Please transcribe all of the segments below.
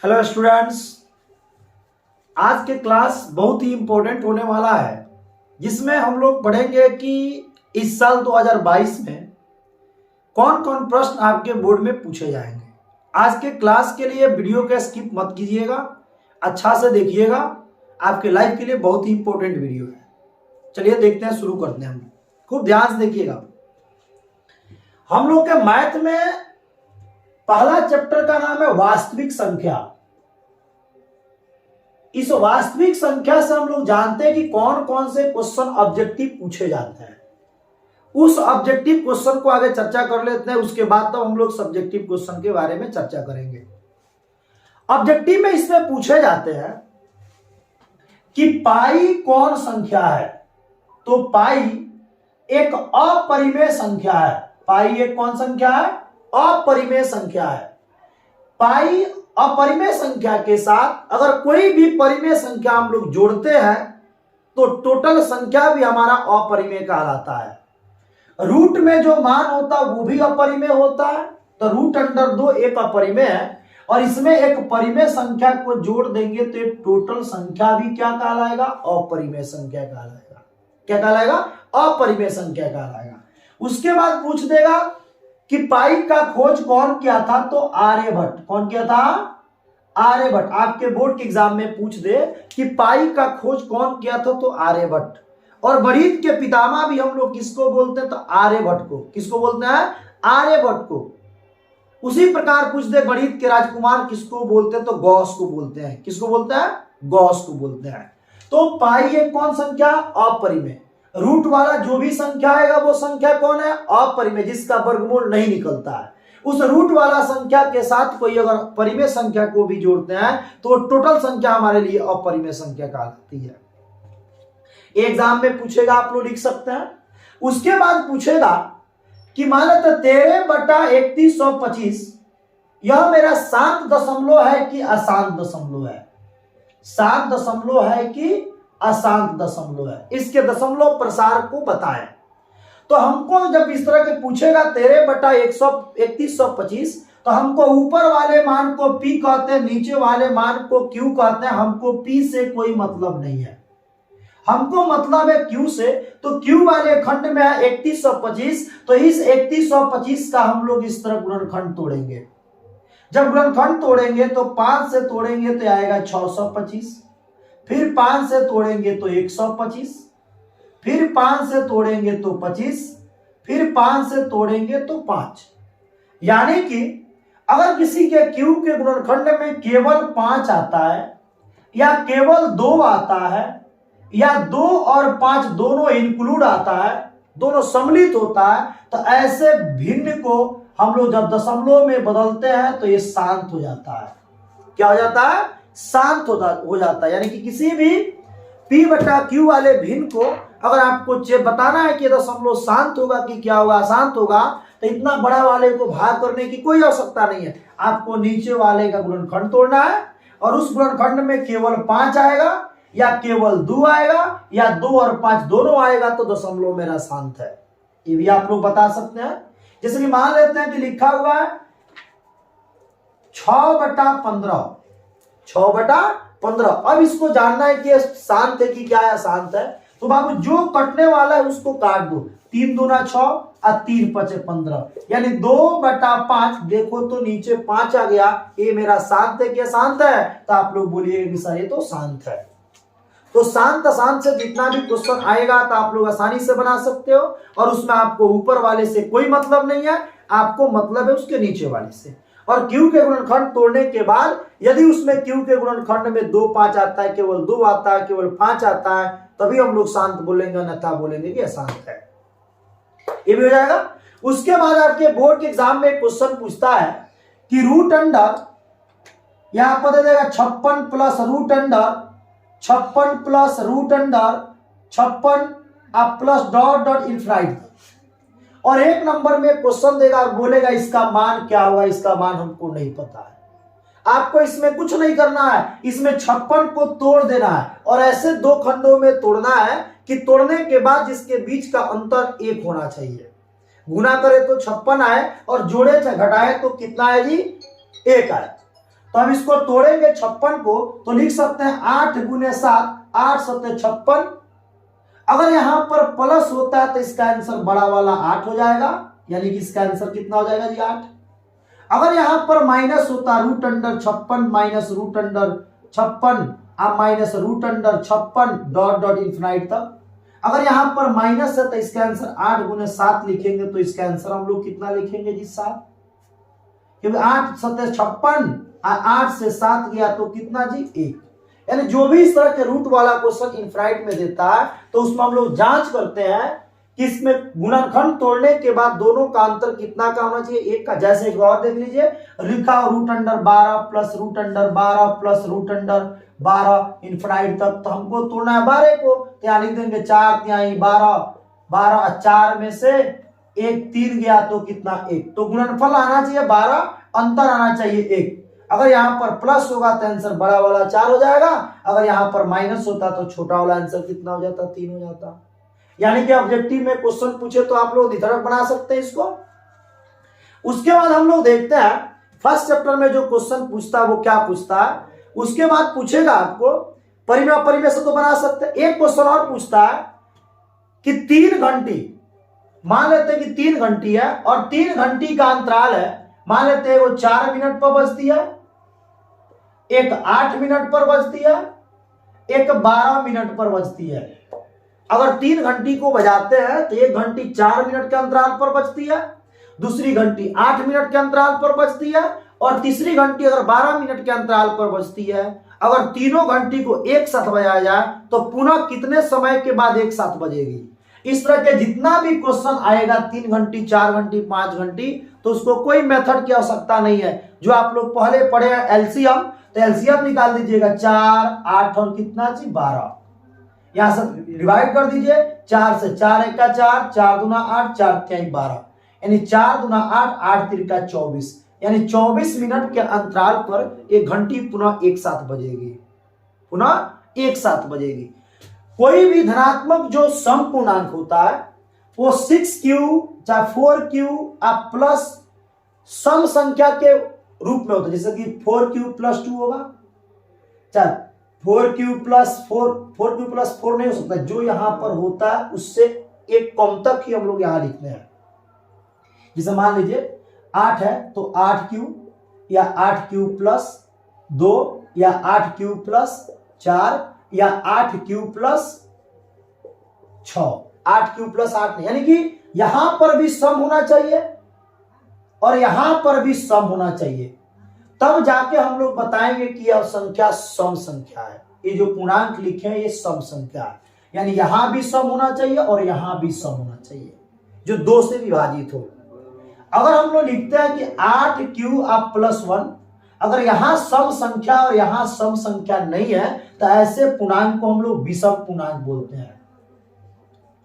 Hello students, आज के class बहुत ही इंपॉर्टेंट होने वाला है जिसमें हम लोग पढ़ेंगे कि इस साल 2022 में कौन कौन प्रश्न आपके बोर्ड में पूछे जाएंगे। आज के क्लास के लिए वीडियो के स्किप मत कीजिएगा, अच्छा से देखिएगा, आपके लाइफ के लिए बहुत ही इंपॉर्टेंट वीडियो है। चलिए देखते हैं, शुरू करते हैं। हम खूब ध्यान से देखिएगा। हम लोग के मैथ में पहला चैप्टर का नाम है वास्तविक संख्या। इस वास्तविक संख्या से हम लोग जानते हैं कि कौन कौन से क्वेश्चन ऑब्जेक्टिव पूछे जाते हैं। उस ऑब्जेक्टिव क्वेश्चन को आगे चर्चा कर लेते हैं, उसके बाद तो हम लोग सब्जेक्टिव क्वेश्चन के बारे में चर्चा करेंगे। ऑब्जेक्टिव में इसमें पूछे जाते हैं कि पाई कौन संख्या है। तो पाई एक अपरिमेय संख्या है। पाई एक कौन संख्या है? अपरिमेय संख्या है। पाई अपरिमेय संख्या के साथ अगर कोई भी परिमेय संख्या हम लोग जोड़ते हैं तो टोटल संख्या भी हमारा अपरिमेय कहलाता है। रूट में जो मान होता है वो भी अपरिमेय होता है, तो रूट अंडर 2 एक अपरिमेय है, और इसमें एक परिमेय संख्या को जोड़ देंगे तो एक टोटल संख्या भी क्या कहलाएगा? अपरिमेय संख्या कहलाएगा। क्या कहलाएगा? अपरिमेय संख्या कहलाएगा। उसके बाद पूछ देगा कि पाई का खोज कौन किया था? तो आर्यभट्ट। कौन किया था? आर्यभट्ट। आपके बोर्ड के एग्जाम में पूछ दे कि पाई का खोज कौन किया था? तो आर्यभट्ट। और गणित के पितामह भी हम लोग किसको बोलते हैं? तो आर्यभट्ट को। किसको बोलते हैं? आर्यभट्ट को। उसी प्रकार पूछ दे गणित के राजकुमार किसको बोलते हैं? तो गॉस को बोलते हैं। किसको बोलते हैं? गॉस को बोलते हैं। तो पाई एक कौन संख्या? अपरिमेय। रूट वाला जो भी संख्या आएगा वो संख्या कौन है? अपरिमेय, जिसका वर्गमूल नहीं निकलता है। उस रूट वाला संख्या के साथ कोई अगर परिमेय संख्या को भी जोड़ते हैं तो टोटल संख्या हमारे लिए अपरिमेय संख्या कहलाती है। एग्जाम में पूछेगा, आप लोग लिख सकते हैं। उसके बाद पूछेगा कि मान लो 13/3125 यह मेरा शांत दशमलव है कि अशांत दशमलव है? शांत दशमलव है कि अशांत दशमलव है? इसके दशमलव प्रसार को बताएं। तो हमको जब इस तरह के पूछेगा 13/3125 तो हमको ऊपर वाले मान को P कहते हैं, नीचे वाले मान को Q कहते हैं। हमको P से कोई मतलब नहीं है, हमको मतलब है Q से। तो Q वाले खंड में है 3125, तो इस 3125 का हम लोग इस तरह गुणनखंड तोड़ेंगे। जब गुणनखंड तोड़ेंगे तो 5 से तोड़ेंगे तो आएगा 625, फिर 5 से तोड़ेंगे तो 125, फिर 5 से तोड़ेंगे तो 25, फिर 5 से तोड़ेंगे तो 5। यानी कि अगर किसी के Q के गुणनखंड में केवल 5 आता है या केवल 2 आता है या 2 और 5 दोनों इंक्लूड आता है, दोनों सम्मिलित होता है, तो ऐसे भिन्न को हम लोग जब दशमलव में बदलते हैं तो ये शांत हो जाता है। क्या हो जाता है? शांत हो जाता है। यानी कि किसी भी P/Q वाले भिन्न को अगर आपको बताना है कि दशमलव शांत होगा कि क्या होगा, अशांत होगा, तो इतना बड़ा वाले को भाग करने की कोई आवश्यकता नहीं है। आपको नीचे वाले का गुणनखंड तोड़ना है और उस गुणनखंड में केवल 5 आएगा या केवल 2 आएगा या 2 और 5 दोनों आएगा तो दशमलव मेरा शांत है। ये भी आप लोग बता सकते हैं। जैसे कि मान लेते हैं कि लिखा हुआ है 6/15। 6/15। अब इसको जानना है कि शांत है कि क्या है, अशांत है। तो बाबू जो कटने वाला है उसको काट दो। 3 दूना 6 और 3 5 15, यानी 2/5। देखो तो नीचे 5 आ गया, ये मेरा शांत है कि अशांत है? तो आप लोग बोलिएगा कि सर ये तो शांत है। तो शांत अशांत से जितना भी क्वेश्चन आएगा तो आप लोग आसानी से बना सकते हो, और उसमें आपको ऊपर वाले से कोई मतलब नहीं है, आपको मतलब है उसके नीचे वाले से। और Q के गुणनखंड तोड़ने के बाद यदि उसमें Q के गुणनखंड में 2 5 आता है, केवल 2 आता है, केवल 5 आता है, तभी हम लोग शांत बोलेंगे, अन्यथा बोलेंगे कि अशांत है। ये भी हो जाएगा। उसके बाद आपके बोर्ड के एग्जाम में क्वेश्चन पूछता है कि रूट अंडर, यहां पर दे देगा 56 plus root under 56 plus root under 56 plus dot dot infinite, और 1 नंबर में क्वेश्चन देगा और बोलेगा इसका मान क्या होगा? इसका मान हमको नहीं पता है। आपको इसमें कुछ नहीं करना है, इसमें 56 को तोड़ देना है और ऐसे 2 खंडों में तोड़ना है कि तोड़ने के बाद जिसके बीच का अंतर 1 होना चाहिए। गुना करे तो 56 आए और जोड़े घटाए तो कितना है जी? 1 आए। तो हम इसको तोड़ेंगे 56 को, तो लिख सकते हैं 8 गुने 7, 8 7 56। अगर यहां पर प्लस होता है तो इसका आंसर बड़ा वाला 8 हो जाएगा, यानी कि इसका आंसर कितना हो जाएगा जी 8। अगर यहां पर माइनस होता root under 56 minus root under 56 अब minus root under 56 dot dot infinite तक। अगर यहां पर माइनस है तो इसका आंसर 8 गुने 7 लिखेंगे, तो इसका आंसर हम लोग कितना लिखेंगे जी 7, क्योंकि 8 7 56, 8 से 7 गया तो कितना जी 1। यानी जो भी इस तरह के रूट वाला क्वेश्चन इनफाइनाइट में देता है तो उसमें हम लोग जांच करते हैं कि इसमें गुणनखंड तोड़ने के बाद दोनों का अंतर कितना का होना चाहिए, 1 का। जैसे एक और देख लीजिए, लिखा root under 12 plus root under 12 plus root under 12 infinite तक, तो हमको तोड़ना है 12 को, तो यहाँ लिख देंगे 4 12 12, 4 में से 1 3 गया तो कितना 1, तो गुणनफल आना चाहिए 12, अंतर आना चाहिए 1। अगर यहां पर प्लस होगा तो आंसर बड़ा वाला 4 हो जाएगा, अगर यहां पर माइनस होता तो छोटा वाला आंसर कितना हो जाता 3 हो जाता। यानी कि ऑब्जेक्टिव में क्वेश्चन पूछे तो आप लोग इधर बना सकते हैं इसको। उसके बाद हम लोग देखते हैं फर्स्ट चैप्टर में जो क्वेश्चन पूछता है वो क्या पूछता है। उसके बाद पूछेगा आपको परिमेय अपरिमेय से तो बना सकते हैं। एक क्वेश्चन और पूछता है कि 3 घंटी, मान लेते हैं कि 3 घंटी है और 3 घंटी का अंतराल है, मान लेते हैं वो 4 मिनट पर बजती है, एक 8 मिनट पर बजती है, एक 12 मिनट पर बजती है। अगर 3 घंटी को बजाते हैं तो एक घंटी 4 मिनट के अंतराल पर बजती है, दूसरी घंटी 8 मिनट के अंतराल पर बजती है और तीसरी घंटी अगर 12 मिनट के अंतराल पर बजती है। अगर तीनों घंटी को एक साथ बजाया जाए तो पुनः कितने समय के बाद एक साथ बजेगी। इस तरह के जितना भी क्वेश्चन आएगा 3 घंटी 4 घंटी 5 घंटी, तो उसको कोई मेथड की आवश्यकता नहीं है। जो आप लोग पहले पढ़े हैं एलसीएम, तो एलसीएम निकाल दीजिएगा 4 8 और कितना जी 12, यहां से डिवाइड कर दीजिए 4 से, 4 1 का 4, 4 दूना 8, 4 3 12, यानी 4 दूना 8, 8 3 का 24, यानी 24 मिनट के अंतराल पर एक घंटी पुनः एक साथ बजेगी, पुनः एक साथ बजेगी। कोई भी धनात्मक जो सम पूर्णांक होता है वो 6q चाहे 4q आप प्लस सम संख्या के रूप में होता है, जैसे कि 4q प्लस 2 होगा, चाहे 4q प्लस 4 नहीं हो सकता। जो यहां पर होता है उससे एक कम तक ही हम लोग यहां लिखते हैं। जैसे मान लीजिए 8 है तो 8q या 8q प्लस 2 या 8q प्लस 4 या 8q प्लस 6, 8q प्लस 8 नहीं, यानी कि यहां पर भी सम होना चाहिए और यहां पर भी सम होना चाहिए, तब जाके हम लोग बताएंगे कि यह संख्या सम संख्या है। ये जो पूर्णांक लिखे हैं ये सम संख्या है, यानी यहां भी सम होना चाहिए और यहां भी सम होना चाहिए जो 2 से विभाजित हो। अगर हम लोग लिखते हैं कि 8q आप प्लस 1, अगर यहां सम संख्या और यहां सम संख्या नहीं है तो ऐसे पूर्णांक को हम लोग विषम पूर्णांक बोलते हैं।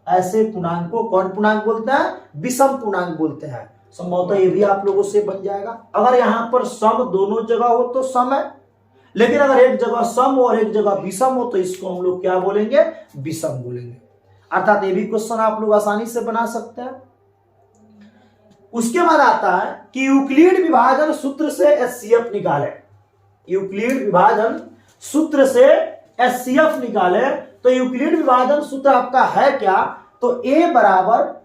ऐसे पूर्णांक को कौन पूर्णांक बोलते हैं, विषम पूर्णांक बोलते हैं। संभवतः ये भी आप लोगों से बन जाएगा। अगर यहां पर सम दोनों जगह हो तो सम है, लेकिन अगर एक जगह सम हो और एक जगह विषम हो तो इसको हम लोग क्या बोलेंगे, विषम बोलेंगे। अर्थात ये भी क्वेश्चन आप लोग आसानी से बना सकते हैं। उसके बाद आता है कि यूक्लिड विभाजन सूत्र से एचसीएफ निकाले। यूक्लिड विभाजन सूत्र से एचसीएफ निकाले, तो यूक्लिड विभाजन सूत्र आपका है क्या, तो ए बराबर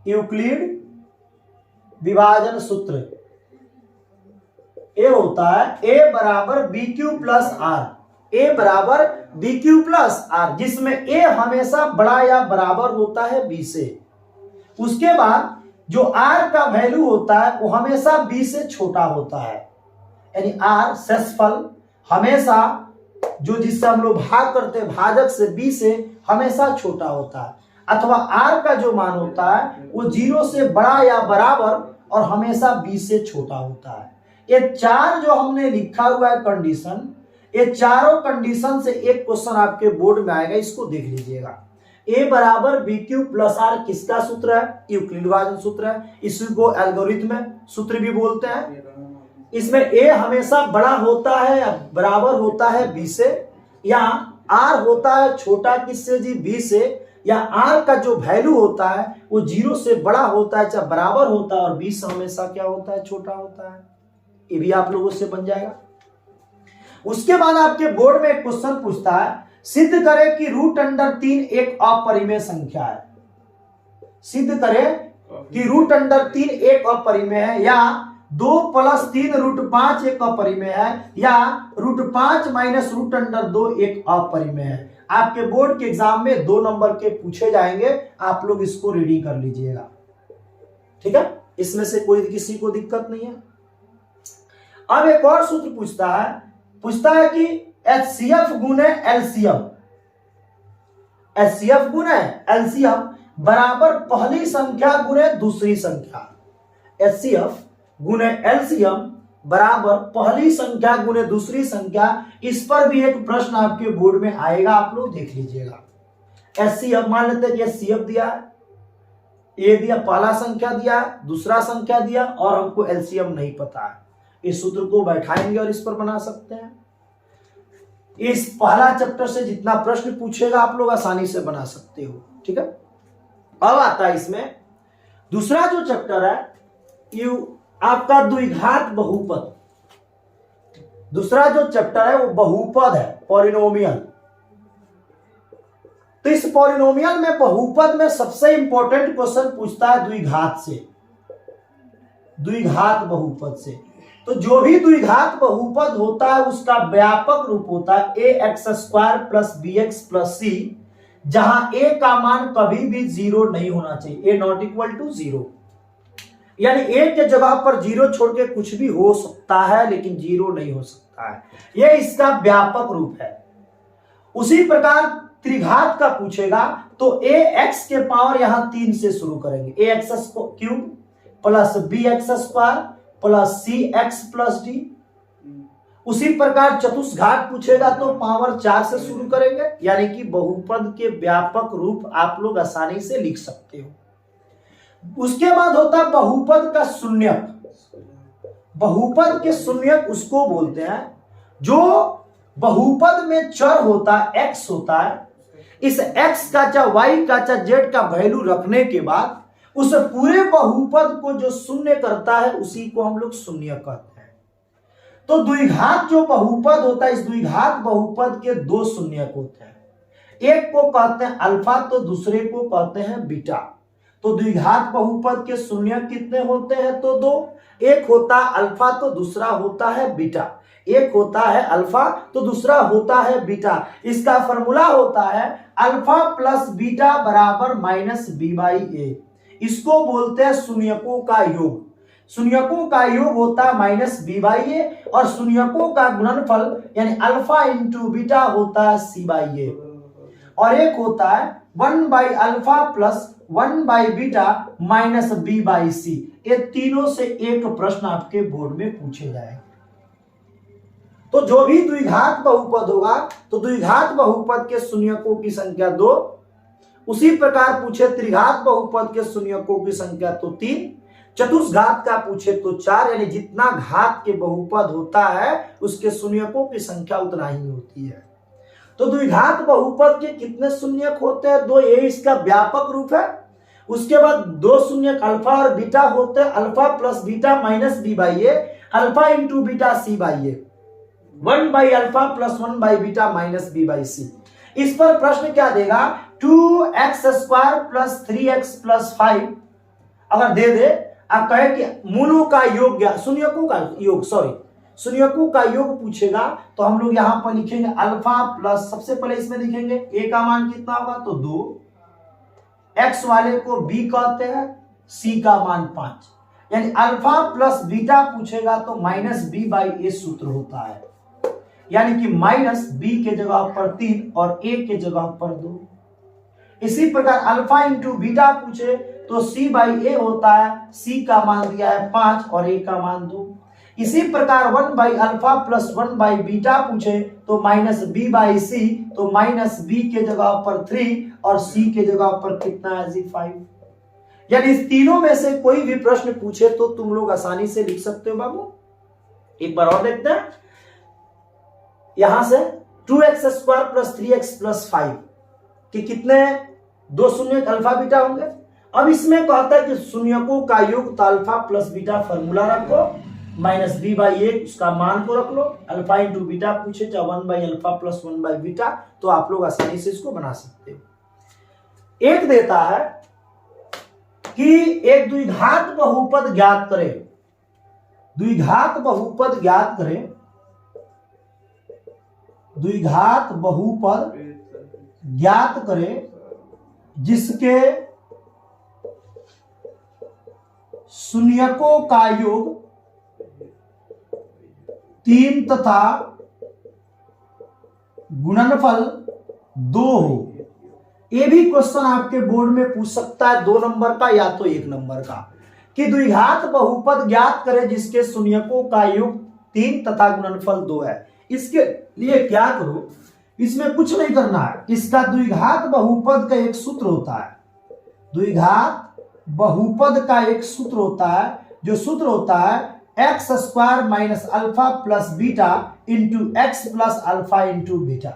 यूक्लिड विभाजन सूत्र ए होता है ए बराबर बी क्यू प्लस आर, ए बराबर बी क्यू प्लस आर, जिसमें ए हमेशा बड़ा या बराबर होता है बी से। उसके बाद जो आर का वैल्यू होता है वो हमेशा बी से छोटा होता है, यानी आर शेषफल हमेशा जो जिससे हम लोग भाग करते हैं भाजक से बी से हमेशा छोटा होता है, अथवा आर का जो मान होता है वो 0 से बड़ा या बराबर और हमेशा बी से छोटा होता है। ये 4 जो हमने लिखा हुआ है कंडीशन, ये चारों कंडीशन से एक क्वेश्चन आपके बोर्ड में आएगा, इसको देख लीजिएगा। ए बराबर बी क्यू प्लस आर किसका सूत्र है, यूक्लिड विभाजन सूत्र है, इसको एल्गोरिथम सूत्र भी बोलते हैं। इसमें ए हमेशा बड़ा होता है या बराबर होता है बी से, या आर होता है छोटा किससे जी बी से, या आर का जो वैल्यू होता है वो 0 से बड़ा होता है चाहे बराबर होता है और बी से हमेशा क्या होता है छोटा होता है। ये भी आप लोगों से बन जाएगा। उसके बाद आपके बोर्ड में एक क्वेश्चन पूछता है, सिद्ध करें कि √3 एक अपरिमेय संख्या है। सिद्ध करें कि √3 एक अपरिमेय है, या 2 + 3 √5 एक अपरिमेय है, या √5 - √2 एक अपरिमेय है। आपके बोर्ड के एग्जाम में 2 नंबर के पूछे जाएंगे, आप लोग इसको रेडी कर लीजिएगा, ठीक है। इसमें से कोई किसी को दिक्कत नहीं है। अब एक और सूत्र पूछता है कि HCF गुने LCM, HCF गुने LCM बराबर पहली संख्या गुने दूसरी संख्या। HCF गुने LCM बराबर पहली संख्या गुने दूसरी संख्या। इस पर भी एक प्रश्न आपके बोर्ड में आएगा, आप लोग देख लीजिएगा। HCF मान लेते हैं कि HCF दिया है, ये दिया, पहला संख्या दिया, दूसरा संख्या दिया, और हमको LCM नहीं पता है। इस सूत्र को बैठाएंगे और इस पर बना सकते हैं। इस पहला चैप्टर से जितना प्रश्न पूछेगा आप लोग आसानी से बना सकते हो, ठीक है। अब आता है इसमें दूसरा जो चैप्टर है, यू आपका द्विघात बहुपद। दूसरा जो चैप्टर है वो बहुपद है, पॉलिनोमियल। तो इस पॉलिनोमियल में बहुपद में सबसे इंपॉर्टेंट क्वेश्चन पूछता है द्विघात से, द्विघात बहुपद से। तो जो भी द्विघात बहुपद होता है उसका व्यापक रूप होता है ax² + bx + c, जहां a का मान कभी भी 0 नहीं होना चाहिए, a ≠ 0। यानी a के जगह पर 0 छोड़ के कुछ भी हो सकता है, लेकिन 0 नहीं हो सकता है। यह इसका व्यापक रूप है। उसी प्रकार त्रिघात का पूछेगा तो ax के पावर यहां 3 से शुरू करेंगे, ax³ + bx² + cx + d। उसी प्रकार चतुष्घात पूछेगा तो पावर 4 से शुरू करेंगे, यानी कि बहुपद के व्यापक रूप आप लोग आसानी से लिख सकते हो। उसके बाद होता है बहुपद का शून्यक। बहुपद के शून्यक उसको बोलते हैं जो बहुपद में चर होता है, x होता है, इस x का चाहे y का चाहे z का वैल्यू रखने के बाद उस पूरे बहुपद को जो शून्य करता है उसी को हम लोग शून्यक कहते हैं। तो द्विघात जो बहुपद होता है, इस द्विघात बहुपद के 2 शून्यक होते हैं। एक को कहते हैं अल्फा तो दूसरे को कहते हैं बीटा। तो द्विघात बहुपद के शून्यक कितने होते हैं? तो 2। एक होता है अल्फा तो दूसरा होता है बीटा। एक होता है अल्फा तो दूसरा होता है बीटा। इसका फॉर्मूला होता है अल्फा प्लस बीटा बराबर -b/a। इसको बोलते हैं शून्यकों का योग। शून्यकों का योग होता है -b/a और शून्यकों का गुणनफल यानी अल्फा इंटू बीटा होता है c/a। और एक होता है 1/अल्फा प्लस 1/बीटा -b/c। ये तीनों से एक प्रश्न आपके बोर्ड में पूछे जाएंगे। तो जो भी द्विघात बहुपद होगा तो द्विघात बहुपद के शून्यकों की संख्या 2। उसी प्रकार पूछे त्रिघात बहुपद के शून्यकों की संख्या तो 3। चतुष्घात का पूछे तो 4। यानी जितना घात के बहुपद होता है उसके शून्यकों की संख्या उतना ही होती है। तो द्विघात बहुपद के कितने शून्यक होते हैं? 2। ये इसका व्यापक रूप है। उसके बाद 2 शून्यक अल्फा और बीटा होते हैं। Alpha plus beta -b/a, alpha into beta c/a। 1/अल्फा प्लस 1/बीटा -b/c। इस पर प्रश्न क्या देगा? 2x² प्लस 3x प्लस 5 अगर दे आप कहे कि मूलों का योग, शून्यकों का योग, शून्यकों का योग पूछेगा तो हम लोग यहां पर लिखेंगे अल्फा प्लस, सबसे पहले इसमें लिखेंगे a का मान कितना होगा तो 2, x वाले को b कहते हैं, c का मान 5। यानी अल्फा प्लस बीटा पूछेगा तो -b/a सूत्र होता है। यानी कि -b के जगह पर 3 और a के जगह पर 2। इसी प्रकार अल्फा इंटू बीटा पूछे तो c/a होता है, c का मान दिया है 5 और a का मान 2। इसी प्रकार 1/अल्फा प्लस 1/बीटा पूछे तो -b/c, तो -b के जगह पर 3 और c के जगह पर कितना है जी 5। यानी इस तीनों में से कोई भी प्रश्न पूछे तो तुम लोग आसानी से लिख सकते हो बाबू। एक बार और देखते हैं यहां से 2x² प्लस 3x प्लस 5 कि कितने 2 शून्यक अल्फा बीटा होंगे। अब इसमें कहता है कि शून्यकों का योग तो अल्फा प्लस बीटा फॉर्मूला रखो माइनस बी बाई ए, उसका मान को रख लो, अल्फा इंटू बीटा पूछे चाहे 1 by alpha plus 1 by beta, तो आप लोग आसानी से इसको बना सकते हो। एक देता है कि एक द्विघात बहुपद ज्ञात करें, द्विघात बहुपद ज्ञात करें, द्विघात बहुपद ज्ञात करें जिसके शून्यकों का योग 3 तथा गुणनफल 2 हो। ये भी क्वेश्चन आपके बोर्ड में पूछ सकता है 2 नंबर का या तो 1 नंबर का, कि द्विघात बहुपद ज्ञात करें जिसके शून्यकों का योग 3 तथा गुणनफल 2 है। इसके लिए क्या करो, इसमें कुछ नहीं करना है, इसका द्विघात बहुपद का एक सूत्र होता है, द्विघात बहुपद का एक सूत्र होता है, जो सूत्र होता है x square minus alpha plus beta into x plus alpha into beta.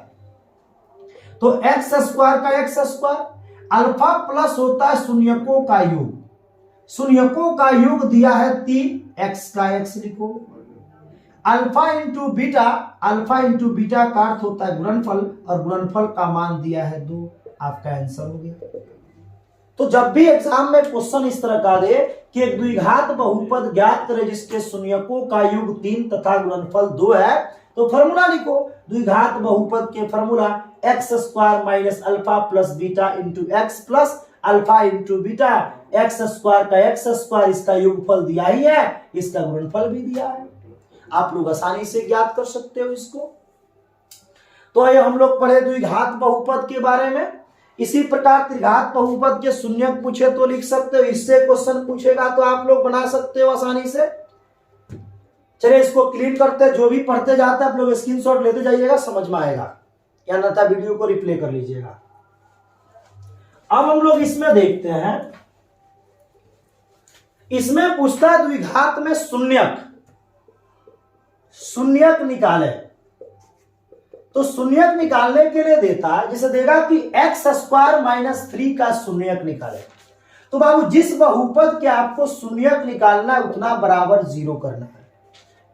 तो एक्स स्क्वायर का एक्स स्क्वायर, अल्फा प्लस होता है शून्यकों का योग, शून्यकों का योग दिया है 3, एक्स का एक्स लिखो, alpha into beta, alpha into beta का अर्थ होता है गुणनफल, और गुणनफल का मान दिया है 2, आपका आंसर हो गया। तो जब भी एग्जाम में क्वेश्चन इस तरह का दे कि एक द्विघात बहुपद ज्ञात करें जिसके शून्यकों का योग 3 तथा गुणनफल 2 है, तो फॉर्मूला लिखो, द्विघात बहुपद के formula x square minus alpha plus beta into x plus alpha into beta, x square का एक्स स्क्वायर, इसका योगफल दिया ही है, इसका गुणनफल भी दिया है, आप लोग आसानी से ज्ञात कर सकते हो इसको। तो ये हम लोग पढ़े द्विघात बहुपद के बारे में। इसी प्रकार त्रिघात बहुपद के शून्यक पूछे तो लिख सकते हो, इससे क्वेश्चन पूछेगा तो आप लोग बना सकते हो आसानी से। चलिए इसको क्लीन करते हैं, जो भी पढ़ते जाते हैं आप लोग स्क्रीनशॉट लेते जाइएगा, समझ में आएगा, या अन्यथा वीडियो को रिप्ले कर लीजिएगा। अब हम लोग इसमें देखते हैं, इसमें पूछता है द्विघात में शून्यक, शून्यक निकाले, तो शून्यक निकालने के लिए देता है, जिसे देगा कि एक्स स्क्वायर माइनस 3 का शून्यक निकाले। तो बाबू जिस बहुपद के आपको शून्यक निकालना है उतना बराबर 0 करना है,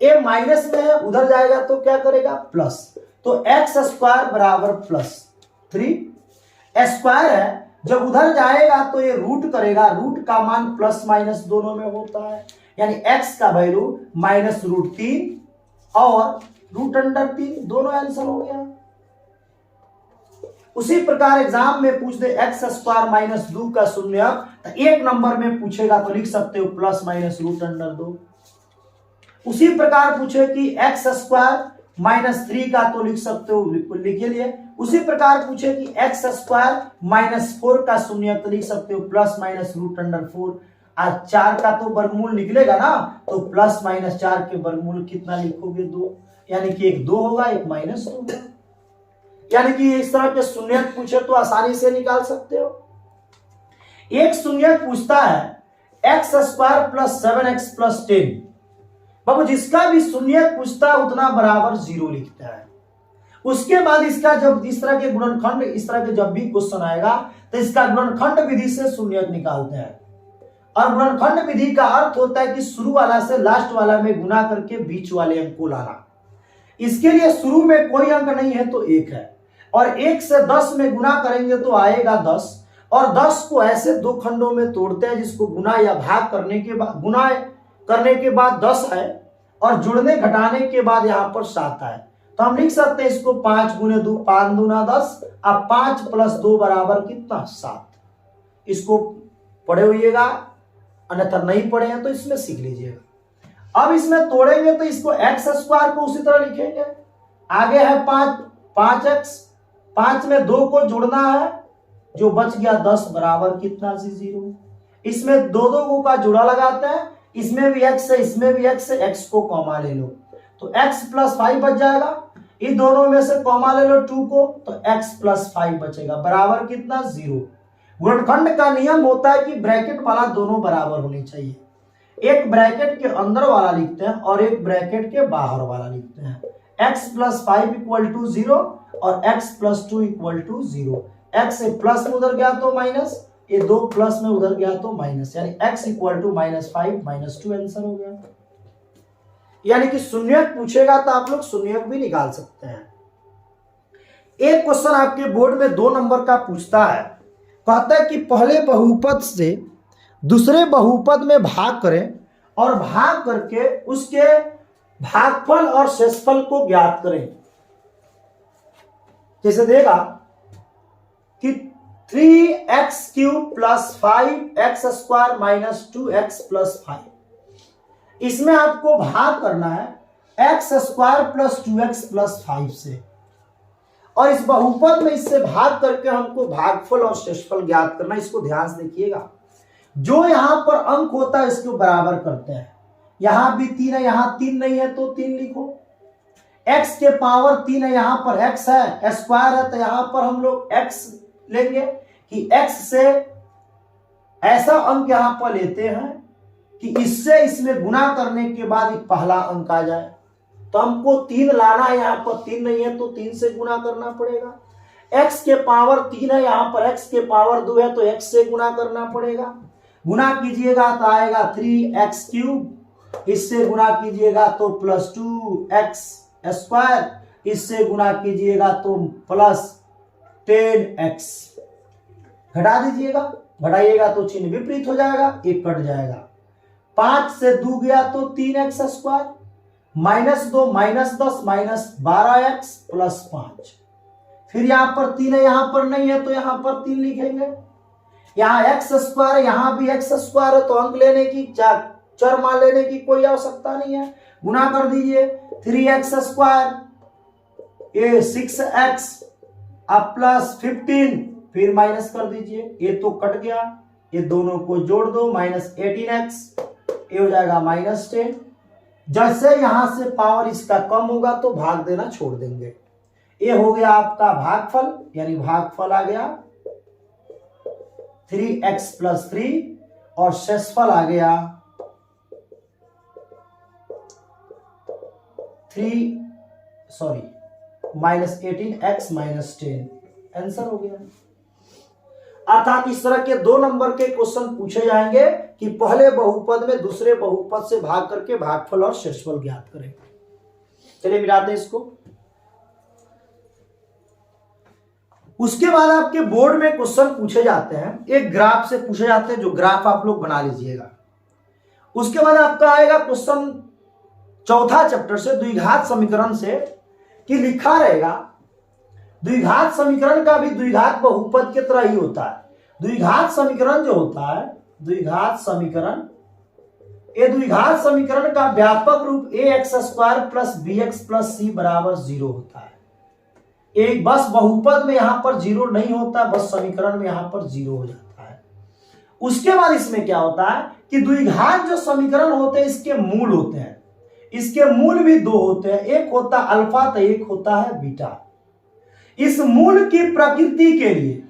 ए माइनस में है उधर जाएगा तो क्या करेगा प्लस, तो एक्स स्क्वायर बराबर प्लस 3, स्क्वायर है जब उधर जाएगा तो ये रूट करेगा, रूट का मान प्लस माइनस दोनों में होता है, यानी एक्स का वैल्यू माइनस रूट 3 और रूट अंडर 3, दोनों आंसर हो गया। उसी प्रकार एग्जाम में पूछ दे एक्स स्क्वायर माइनस 2 का शून्यक, तो 1 नंबर में पूछेगा तो लिख सकते हो प्लस माइनस रूट अंडर 2। उसी प्रकार पूछे कि एक्स स्क्वायर माइनस 3 का, तो लिख सकते हो, लिखिए लिए। उसी प्रकार पूछे कि एक्स स्क्वायर माइनस 4 का शून्यक, तो लिख सकते हो प्लस माइनस रूट अंडर 4। आज 4 का तो वर्गमूल निकलेगा ना, तो प्लस माइनस 4 के वर्गमूल कितना लिखोगे 2, यानी कि एक 2 होगा, एक माइनस 2 होगा। यानी कि इस तरह के शून्यक पूछे तो आसानी से निकाल सकते हो। एक शून्यक पूछता है x square plus 7x plus 10, बाबू जिसका भी शून्यक पूछता है उतना बराबर 0 लिखता है। उसके बाद इसका जब इस तरह के गुणनखंड, इस तरह के जब भी क्वेश्चन आएगा तो इसका गुणनखंड विधि से शून्यक निकालते हैं, और गुणनखंड विधि का अर्थ होता है कि शुरू वाला से लास्ट वाला में गुना करके बीच वाले अंक को लाना। इसके लिए शुरू में कोई अंक नहीं है तो 1 है, और 1 से 10 में गुना करेंगे तो आएगा 10, और 10 को ऐसे 2 खंडों में तोड़ते हैं जिसको गुना या भाग करने के बाद, गुना करने के बाद 10 है और जुड़ने घटाने के बाद यहाँ पर 7 है, तो हम लिख सकते हैं इसको 5 गुने 2 5 दूना 10, अब 5 प्लस 2 बराबर कितना 7। इसको पढ़े होइएगा, अन्यथा नहीं पढ़े हैं तो इसमें सीख लीजिएगा। अब इसमें तोड़ेंगे तो इसको एक्स स्क्वायर को उसी तरह लिखेंगे, आगे है 5x, 5 में 2 को जोड़ना है, जो बच गया 10 बराबर कितना 0। इसमें 2 का जुड़ा लगाते हैं, इसमें भी x है इसमें भी x है, x को कॉमा ले लो तो x प्लस 5 बच जाएगा, इन दोनों में से कॉमा ले लो 2 को तो x प्लस 5 बचेगा, बराबर कितना 0। गुणनखंड का नियम होता है कि ब्रैकेट वाला दोनों बराबर होने चाहिए, एक ब्रैकेट के अंदर वाला लिखते हैं और एक ब्रैकेट के बाहर वाला लिखते हैं। x प्लस 5 इक्वल टू 0 और x plus 2 equal to 0, x से प्लस में उधर गया तो माइनस, ये 2 प्लस में उधर गया तो माइनस, यानी x इक्वल टू -5 -2 आंसर हो गया। यानी कि शून्यक पूछेगा तो आप लोग शून्यक भी निकाल सकते हैं। एक क्वेश्चन आपके बोर्ड में 2 नंबर का पूछता है, कहता है कि पहले बहुपद से दूसरे बहुपद में भाग करें और भाग करके उसके भागफल और शेषफल को ज्ञात करें। जैसे देगा कि 3x³ + 5x² - 2x + 5, इसमें आपको भाग करना है x² + 2x + 5 से, और इस बहुपद में इससे भाग करके हमको भागफल और शेषफल ज्ञात करना। इसको ध्यान से देखिएगा, जो यहां पर अंक होता है इसको बराबर करते हैं। यहां भी 3 है, यहां 3 नहीं है तो 3 लिखो। x के पावर 3 है, यहां पर x है, स्क्वायर है तो यहां पर हम लोग x लेंगे कि x से ऐसा अंक यहां पर लेते हैं कि इससे इसमें गुना करने के बाद एक पहला अंक आ जाए। तो हमको 3 लाना है, यहां पर 3 नहीं है तो 3 से गुना करना पड़ेगा। x के पावर 3 है, यहां पर x के पावर 2 है तो x से गुना करना पड़ेगा। गुना कीजिएगा तो आएगा 3x³, इससे गुना कीजिएगा तो +2x², इससे गुना कीजिएगा तो +10x। घटा दीजिएगा, घटाइएगा तो चिन्ह विपरीत हो जाएगा, एक कट जाएगा। 5 से 2 गया तो 3x² -2 -10 -12x + 5। फिर यहां पर 3 है, यहां पर नहीं है तो यहां पर 3 लिखेंगे। यहाँ x² है, यहां भी x² है तो अंक लेने की, चर मान लेने की कोई आवश्यकता नहीं है। गुना कर दीजिए 3x², ये 6x अब +15, फिर माइनस कर दीजिए, ये तो कट गया, ये दोनों को जोड़ दो -18x, ये हो जाएगा -10। जैसे यहां से पावर इसका कम होगा तो भाग देना छोड़ देंगे। ये हो गया आपका भागफल, यानी भागफल आ गया 3x + 3 और शेषफल आ गया -18x - 10। आंसर हो गया। अर्थात इस तरह के 2 नंबर के क्वेश्चन पूछे जाएंगे कि पहले बहुपद में दूसरे बहुपद से भाग करके भागफल और शेषफल ज्ञात करें। चलिए मिलाते हैं इसको। उसके बाद आपके बोर्ड में क्वेश्चन पूछे जाते हैं, एक ग्राफ से पूछे जाते हैं, जो ग्राफ आप लोग बना लीजिएगा। उसके बाद आपका आएगा क्वेश्चन चौथा चैप्टर से, द्विघात समीकरण से, कि लिखा रहेगा द्विघात समीकरण का भी द्विघात बहुपद की तरह ही होता है। द्विघात समीकरण जो होता है, द्विघात समीकरण, ये द्विघात समीकरण का व्यापक रूप ax² + bx + c = 0 होता है। एक बस बहुपद में यहां पर 0 नहीं होता, बस समीकरण में यहां पर 0 हो जाता है। उसके बाद इसमें क्या होता है कि द्विघात जो समीकरण होते हैं इसके मूल होते हैं। इसके मूल भी 2 होते हैं, एक होता है अल्फा तो एक होता है बीटा। इस मूल की प्रकृति के लिए,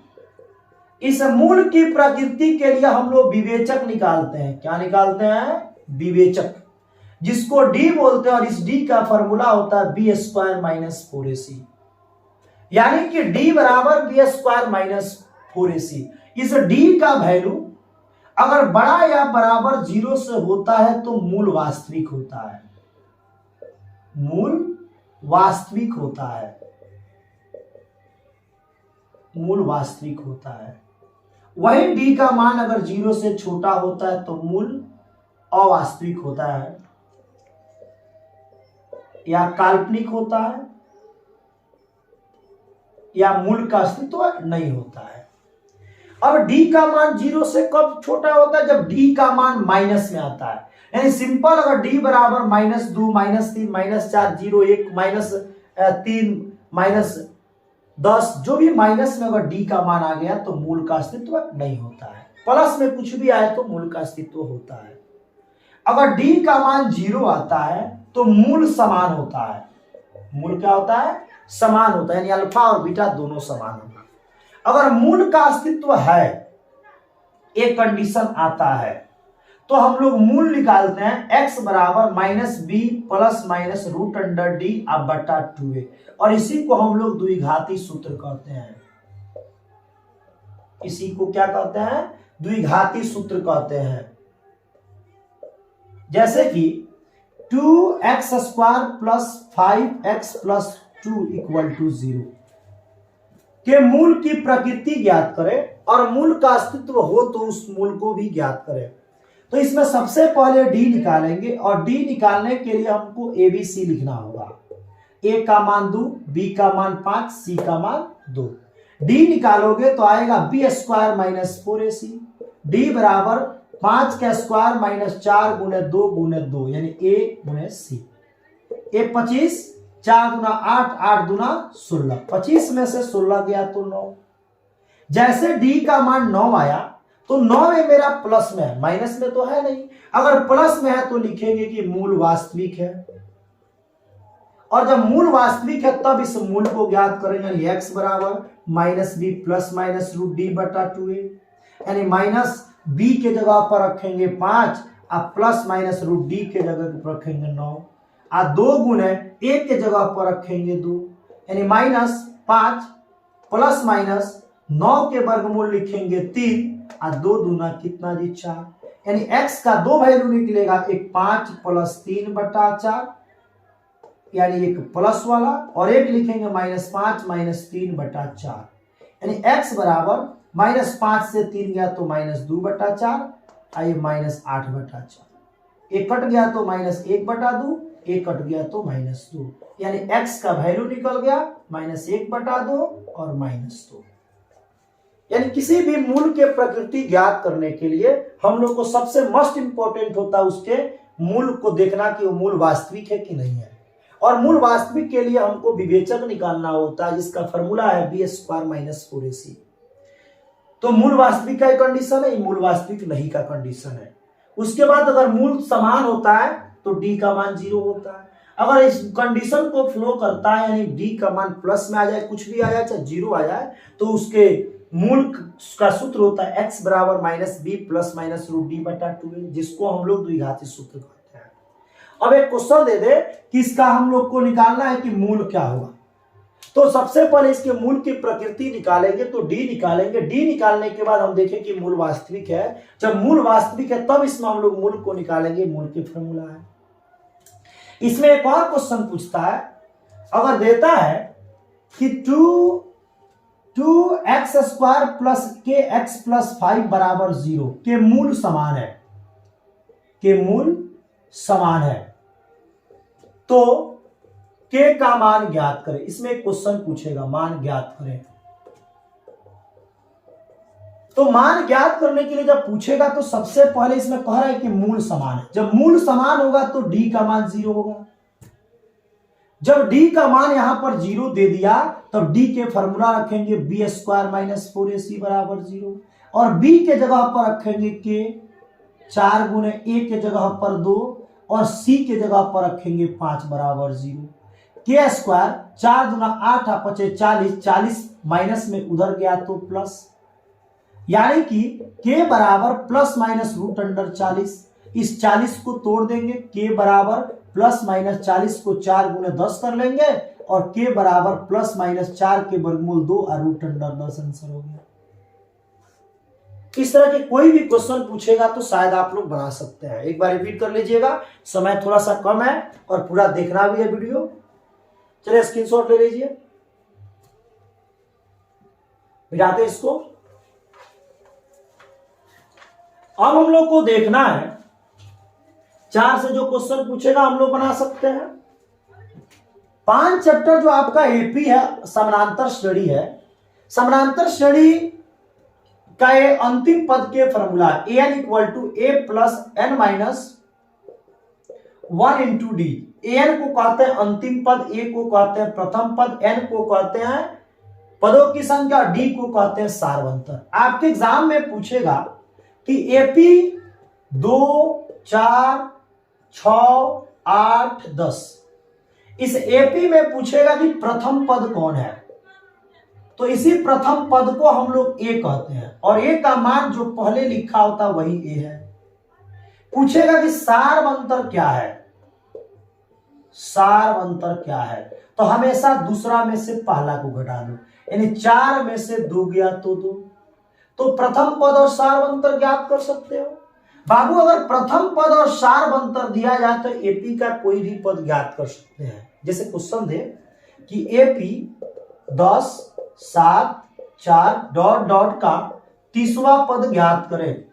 इस मूल की प्रकृति के लिए हम लोग विवेचक निकालते हैं। क्या निकालते हैं? विवेचक, जिसको डी बोलते हैं, और इस डी का फॉर्मूला होता है b² - 4ac, यानी कि d बराबर b² - 4ac। इस d का वैल्यू अगर बड़ा या बराबर 0 से होता है तो मूल वास्तविक होता है, मूल वास्तविक होता है, मूल वास्तविक होता है। वही d का मान अगर 0 से छोटा होता है तो मूल अवास्तविक होता है या काल्पनिक होता है, या मूल का अस्तित्व नहीं होता है। अब d का मान 0 से कब छोटा होता है? जब d का मान माइनस में आता है। यानी सिंपल, अगर d बराबर -2 -3 -4 0 1 -3 -10, जो भी माइनस में अगर d का मान आ गया तो मूल का अस्तित्व नहीं होता है। प्लस में कुछ भी आए तो मूल का अस्तित्व होता है। अगर d का मान 0 आता है तो मूल समान होता है। मूल क्या होता है? समान होता है, यानी अल्फा और बीटा दोनों समान होगा। अगर मूल का अस्तित्व है, एक कंडीशन आता है, तो हम लोग मूल निकालते हैं x बराबर -b ± √d/2a, और इसी को हम लोग द्विघाती सूत्र कहते हैं। इसी को क्या कहते हैं? द्विघाती सूत्र कहते हैं। जैसे कि 2x² plus 5x plus 2 equal to 0 के मूल की प्रकृति ज्ञात करें और मूल का अस्तित्व हो तो उस मूल को भी ज्ञात करें। तो इसमें सबसे पहले डी निकालेंगे और डी निकालने के लिए हमको ABC लिखना होगा। A का मान 2, B का मान 5, C का मान 2। डी निकालोगे तो आएगा B² माइनस 4AC। डी बराबर 5 का स्क्वायर माइनस 4 गुने 2 गुने 2 यानी A गुने C। A 25, 4 दूना 8, 8 दूना 16, 25 में से 16 गया तो 9। जैसे डी का मान 9 आया तो 9 में मेरा प्लस में है, माइनस में तो है नहीं। अगर प्लस में है तो लिखेंगे कि मूल वास्तविक है, और जब मूल वास्तविक है तब इस मूल को ज्ञात करेंगे। x बराबर minus B plus minus root D बटा 2a, यानी माइनस बी के जगह पर रखेंगे 5 और प्लस माइनस रूट डी के जगह पर रखेंगे 9 और 2 गुने a के जगह पर रखेंगे 2, यानी माइनस 5 प्लस माइनस 9 के वर्गमूल लिखेंगे 3 और 2 दूना कितना जी 4, यानी x का 2 वैल्यू निकलेगा, एक 5 प्लस 3 बटा 4 यानी एक प्लस वाला, और एक लिखेंगे माइनस 5 माइनस 3 बटा 4, यानी x बराबर माइनस 5 से 3 गया तो माइनस 2 बटा 4, आइए माइनस 8 बटा 4, एक कट गया तो माइनस 1 बटा 2, एक कट गया तो माइनस 2, यानी x का वैल्यू निकल गया माइनस 1 बटा 2 और माइनस 2। यानी किसी भी मूल के प्रकृति ज्ञात करने के लिए हम लोग को सबसे मोस्ट इंपॉर्टेंट होता है उसके मूल को देखना कि वो मूल वास्तविक है कि नहीं है, और मूल वास्तविक के लिए हमको विवेचक निकालना होता है जिसका फॉर्मूला है B² माइनस 4AC। तो मूल वास्तविक का कंडीशन है, मूल वास्तविक नहीं का कंडीशन है। उसके बाद अगर मूल समान होता है तो डी का मान 0 होता है। अगर इस कंडीशन को फ्लो करता है यानी डी का मान प्लस में आ जाए, कुछ भी आ जाए चाहे 0 आ जाए, तो उसके मूल का सूत्र होता है x बराबर minus B plus minus root D बटा 2a, जिसको हम लोग द्विघाती सूत्र कहते हैं। अब एक क्वेश्चन दे दे कि इसका हम लोग को निकालना है कि मूल क्या होगा, तो सबसे पहले इसके मूल की प्रकृति निकालेंगे तो डी निकालेंगे। डी निकालने के बाद हम देखें कि मूल वास्तविक है। जब मूल वास्तविक है तब इसमें हम लोग मूल को निकालेंगे, मूल की फॉर्मूला है। इसमें एक और क्वेश्चन पूछता है, अगर देता है कि 2x² प्लस kx प्लस 5 बराबर 0 के मूल समान है, के मूल समान है, तो k का मान ज्ञात करें। इसमें एक क्वेश्चन पूछेगा मान ज्ञात करें, तो मान ज्ञात करने के लिए जब पूछेगा तो सबसे पहले इसमें कह रहा है कि मूल समान है। जब मूल समान होगा तो d का मान 0 होगा। जब d का मान यहां पर 0 दे दिया तब d के फॉर्मूला रखेंगे B² माइनस 4AC बराबर 0, और b के जगह पर रखेंगे k, 4 गुने a के जगह पर 2 और c के जगह पर रखेंगे 5 बराबर 0। k² 4 दूना 8 5 40, 40 माइनस में उधर गया तो प्लस, यानी कि k बराबर प्लस माइनस रूट अंडर 40। इस 40 को तोड़ देंगे, k बराबर प्लस माइनस 40 को 4 गुने 10 कर लेंगे और k बराबर प्लस माइनस 4 के वर्गमूल 2 और रूट अंडर 10 आंसर हो गया। इस तरह के कोई भी क्वेश्चन पूछेगा तो शायद आप लोग बना सकते हैं। एक बार रिपीट कर लीजिएगा, समय थोड़ा सा कम है और पूरा देखना भी है वीडियो। चलिए स्क्रीनशॉट ले लीजिए, मिटाते इसको। अब हम लोग को देखना है 4 से जो क्वेश्चन पूछेगा हम लोग बना सकते हैं। 5 चैप्टर जो आपका एपी है, समानांतर श्रेणी है, समानांतर श्रेणी का ये अंतिम पद के formula an equal to a plus n minus 1 into D. an को कहते हैं अंतिम पद, a को कहते हैं प्रथम पद, n को कहते हैं पदों की संख्या, d को कहते हैं सारवंतर। आपके एग्जाम में पूछेगा कि एपी 2, 4, 6, 8, 10, इस एपी में पूछेगा कि प्रथम पद कौन है, तो इसी प्रथम पद को हम लोग ए कहते हैं और ए का मान जो पहले लिखा होता वही ए है। पूछेगा कि सारवंतर क्या है, सारवंतर क्या है, तो हमेशा दूसरा में से पहला को घटा दो, यानी 4 में से 2 गया तो 2, तो प्रथम पद और सारवंतर ज्ञात कर सकते हो। बाबू अगर प्रथम पद और सार अंतर दिया जाए तो एपी का कोई भी पद ज्ञात कर सकते हैं। जैसे क्वेश्चन दे कि एपी 10, 7, 4 डॉट डॉट का 30वां पद ज्ञात करें,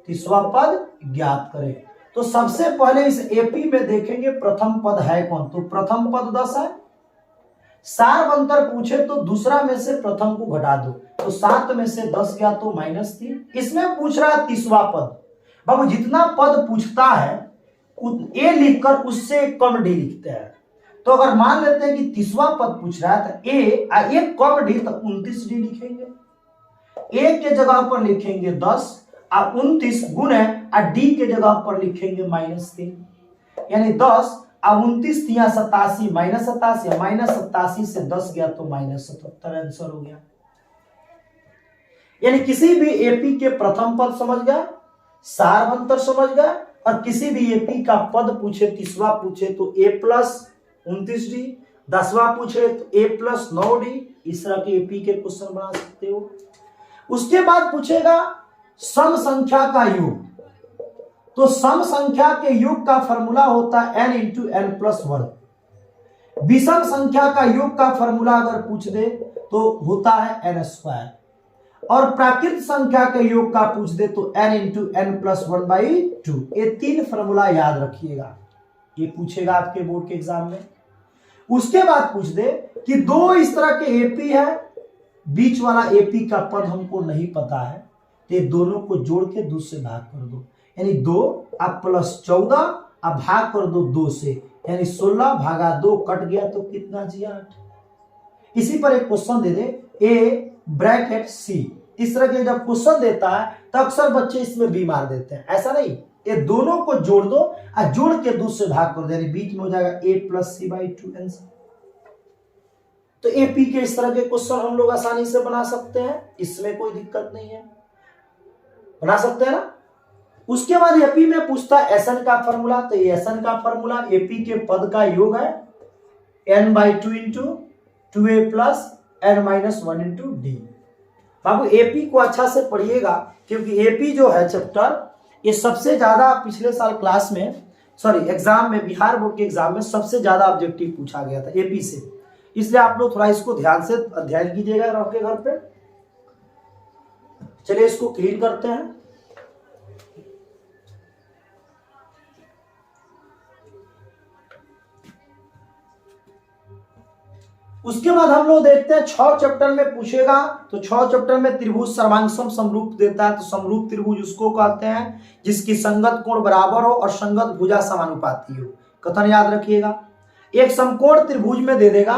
30वां पद ज्ञात करें। तो सबसे पहले इस एपी में देखेंगे प्रथम पद है कौन, तो प्रथम पद 10 है। सार अंतर पूछे तो दूसरा में से प्रथम को घटा दो, तो 7 में से 10 गया तो -3। इसमें पूछ रहा है 30वां पद। बाबू जितना पद पूछता है ए लिखकर उससे कम डी लिखते हैं। तो अगर मान लेते हैं कि 30वां पद पूछ रहा है तो ए कम डी तो 29 डी लिखेंगे। ए के जगह पर लिखेंगे 10 और 29 गुणे और डी के जगह पर लिखेंगे -3, यानी 10 और 29 तिया 87 -87 से 10 गया तो -77 आंसर हो गया। यानी किसी भी एपी के प्रथम पद समझ गया, सार अंतर समझ गया, और किसी भी एपी का पद पूछे 30वां पूछे तो ए प्लस 29 डी, 10वां पूछे तो ए प्लस 9 डी, इस तरह के एपी के क्वेश्चन बना सकते हो। उसके बाद पूछेगा सम संख्या का योग, तो सम संख्या के योग का फॉर्मूला होता है n इंटू एन प्लस 1। विषम संख्या का योग का फॉर्मूला अगर पूछ दे तो होता है n स्क्वायर, और प्राकृत संख्या के योग का पूछ दे तो n इंटू एन प्लस 1/2। ये 3 फॉर्मूला याद रखिएगा, ये पूछेगा आपके बोर्ड के एग्जाम में। उसके बाद पूछ दे कि दो इस तरह के एपी है, बीच वाला एपी का पद हमको नहीं पता है, तो दोनों को जोड़ के 2 से भाग कर दो, यानी 2 अब प्लस 14 अब भाग कर दो 2 से, यानी 16 भागा 2 कट गया तो कितना जी 8। इसी पर एक question they they A bracket सी, इस तरह के जब क्वेश्चन देता है तो अक्सर बच्चे इसमें बी मार देते हैं, ऐसा नहीं, ये दोनों को जोड़ दो और जोड़ के 2 से भाग कर दो, यानी बीच में हो जाएगा a प्लस c/2 आंसर। तो एपी के इस तरह के क्वेश्चन हम लोग आसानी से बना सकते हैं, इसमें कोई दिक्कत नहीं है, बना सकते हैं ना। उसके बाद एपी में पूछता है एसएन का फॉर्मूला, तो एसएन का फॉर्मूला एपी के पद का योग है n/2 into 2a plus n-1 into d. बाबू एपी को अच्छा से पढ़िएगा, क्योंकि एपी जो है चैप्टर ये सबसे ज्यादा पिछले साल क्लास में एग्जाम में, बिहार बोर्ड के एग्जाम में सबसे ज्यादा ऑब्जेक्टिव पूछा गया था एपी से, इसलिए आप लोग थोड़ा इसको ध्यान से अध्ययन कीजिएगा रह के घर पे। चलिए इसको क्लीन करते हैं। उसके बाद हम लोग देखते हैं 6 चैप्टर में पूछेगा, तो 6 चैप्टर में त्रिभुज सर्वांगसम समरूप देता है, तो समरूप त्रिभुज उसको कहते हैं जिसकी संगत कोण बराबर हो और संगत भुजा समानुपाती हो। कथन याद रखिएगा। एक समकोण त्रिभुज में दे देगा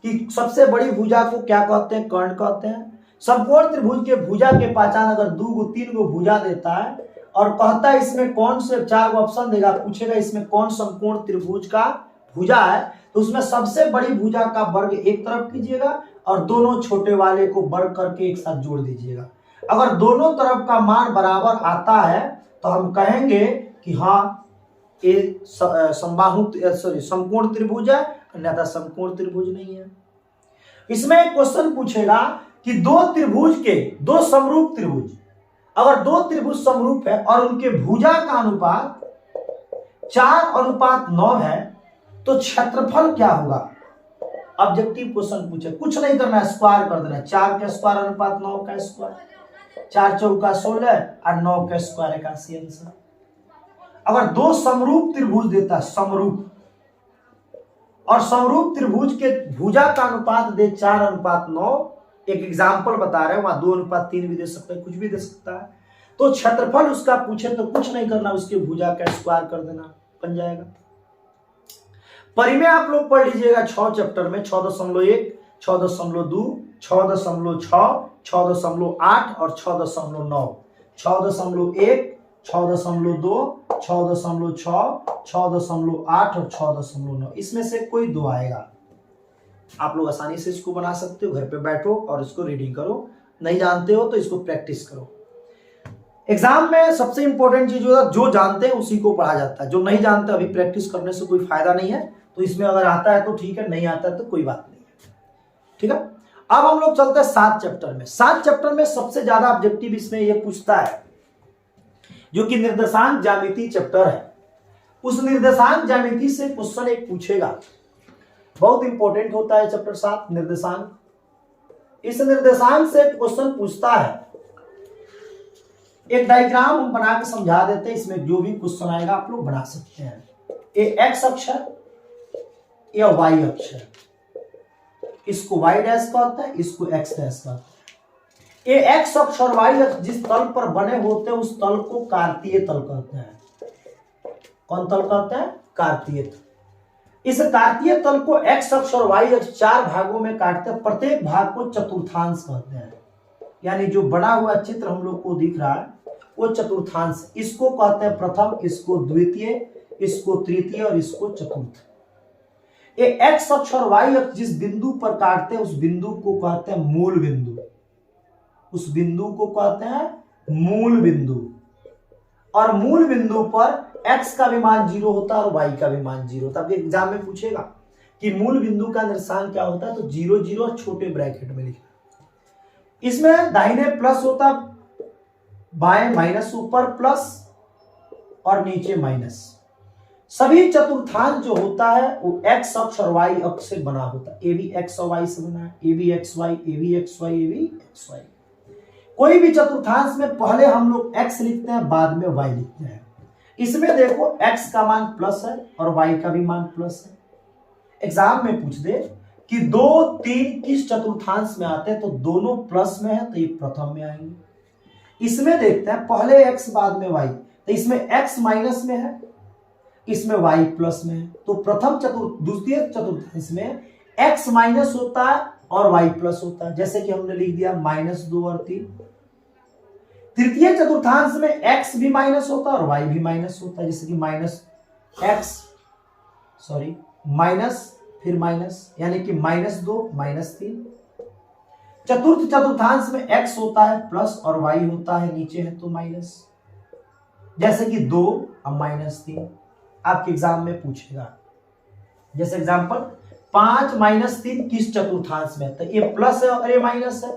कि सबसे बड़ी भुजा को क्या कहते हैं, कर्ण कहते हैं। समकोण त्रिभुज के भुजा के पहचान अगर 2 3 भुजा देता है और कहता है इसमें कौन से 4 ऑप्शन देगा, पूछेगा इसमें कौन समकोण त्रिभुज का भुजा है, तो उसमें सबसे बड़ी भुजा का वर्ग एक तरफ कीजिएगा और दोनों छोटे वाले को वर्ग करके एक साथ जोड़ दीजिएगा। अगर दोनों तरफ का मान बराबर आता है तो हम कहेंगे कि हाँ ये समकोण त्रिभुज है, अन्यथा समकोण त्रिभुज नहीं है। इसमें एक क्वेश्चन पूछेगा कि दो समरूप त्रिभुज, अगर 2 त्रिभुज समरूप है और उनके भुजा का अनुपात 4:9 है तो क्षेत्रफल क्या होगा। ऑब्जेक्टिव क्वेश्चन पूछे, कुछ नहीं करना है, स्क्वायर कर देना है। 4 का स्क्वायर अनुपात 9 का स्क्वायर, 4 चौका 16 और 9 का स्क्वायर 81 आंसर। अगर 2 समरूप त्रिभुज देता है, समरूप, और समरूप त्रिभुज के भुजा का अनुपात दे 4:9, एक एग्जाम्पल बता रहे हैं, वहां 2:3 भी दे सकता है, कुछ भी दे सकता है, तो क्षेत्रफल उसका पूछे तो कुछ नहीं करना, उसके भुजा का स्क्वायर कर देना, बन जाएगा। परिमेय आप लोग पढ़ लीजिएगा 6 चैप्टर में 6.1, 6.2, 6.6, 6.8 और 6.9, 6.1, 6.2, 6.6, 6.8 और 6.9, इसमें से कोई 2 आएगा। आप लोग आसानी से इसको बना सकते हो, घर पे बैठो और इसको रीडिंग करो, नहीं जानते हो तो इसको प्रैक्टिस करो। एग्जाम में सबसे इंपॉर्टेंट चीज होता है जो जानते हैं उसी को पढ़ा जाता है, जो नहीं जानते अभी प्रैक्टिस करने से कोई फायदा नहीं है। तो इसमें अगर आता है तो ठीक है, नहीं आता है तो कोई बात नहीं है, ठीक है। अब हम लोग चलते हैं 7 चैप्टर में। 7 चैप्टर में सबसे ज्यादा ऑब्जेक्टिव इसमें यह पूछता है, जो कि निर्देशांक ज्यामिति चैप्टर है, उस निर्देशांक ज्यामिति से क्वेश्चन एक पूछेगा। बहुत इंपॉर्टेंट होता है चैप्टर 7 निर्देशांक। इस निर्देशांक से क्वेश्चन पूछता है। एक डायग्राम हम बना के समझा देते हैं, इसमें जो भी क्वेश्चन आएगा आप लोग बना सकते हैं। ये एक्स अक्ष है, यह वाई अक्ष है, इसको वाई डैश कहते हैं, इसको एक्स डैश कहते हैं। ये एक्स अक्ष और वाई अक्ष जिस तल पर बने होते हैं उस तल को कार्तीय तल कहते हैं। कौन तल कहते हैं? कार्तीय तल। इस कार्तीय तल को एक्स अक्ष और वाई अक्ष 4 भागों में काटते हैं, प्रत्येक भाग को चतुर्थांश कहते हैं। यानी जो बना हुआ चित्र हम लोग को दिख रहा है वो चतुर्थांश, इसको कहते हैं प्रथम, इसको द्वितीय, इसको तृतीय और इसको चतुर्थ। ये एक्स अक्ष और वाई अक्ष जिस बिंदु पर काटते हैं उस बिंदु को कहते हैं मूल बिंदु। उस बिंदु को कहते हैं मूल बिंदु। और मूल बिंदु पर x का भी मान 0 होता है और y का भी मान 0 होता है। एग्जाम में पूछेगा कि मूल बिंदु का निर्देशांक क्या होता है, तो 0 0 और छोटे ब्रैकेट में लिखना। इसमें दाहिने प्लस होता, बाएं माइनस, ऊपर प्लस और नीचे माइनस। सभी चतुर्थांश जो होता है वो x अक्ष और y अक्ष से बना होता है। ए भी x और y से बना है, ए भी एक्स वाई, ए भी एक्स वाई, ए भी एक्स वाई। कोई भी चतुर्थांश में पहले हम लोग x लिखते हैं, बाद में y लिखते हैं। इसमें देखो x का मान प्लस है और y का भी मान प्लस है। एग्जाम में पूछ दे कि 2 3 किस चतुर्थांश में आते हैं, तो दोनों प्लस में है तो ये प्रथम में आएंगे। इसमें देखते हैं पहले x बाद में y, तो इसमें x माइनस में है, इसमें y प्लस में है, तो प्रथम द्वितीय चतुर्थांश में x माइनस होता है और y प्लस होता है, जैसे कि हमने लिख दिया -2 और 3। तृतीय चतुर्थांश में x भी माइनस होता है और y भी माइनस होता है, जैसे कि माइनस फिर माइनस, यानी कि -2 -3। चतुर्थ चतुर्थांश में x होता है प्लस और y होता है नीचे है तो माइनस, जैसे कि 2 और -3 आपके एग्जाम में पूछेगा। जैसे एग्जांपल 5 -3 किस चतुर्थांश में, तो ये प्लस है और ये माइनस है,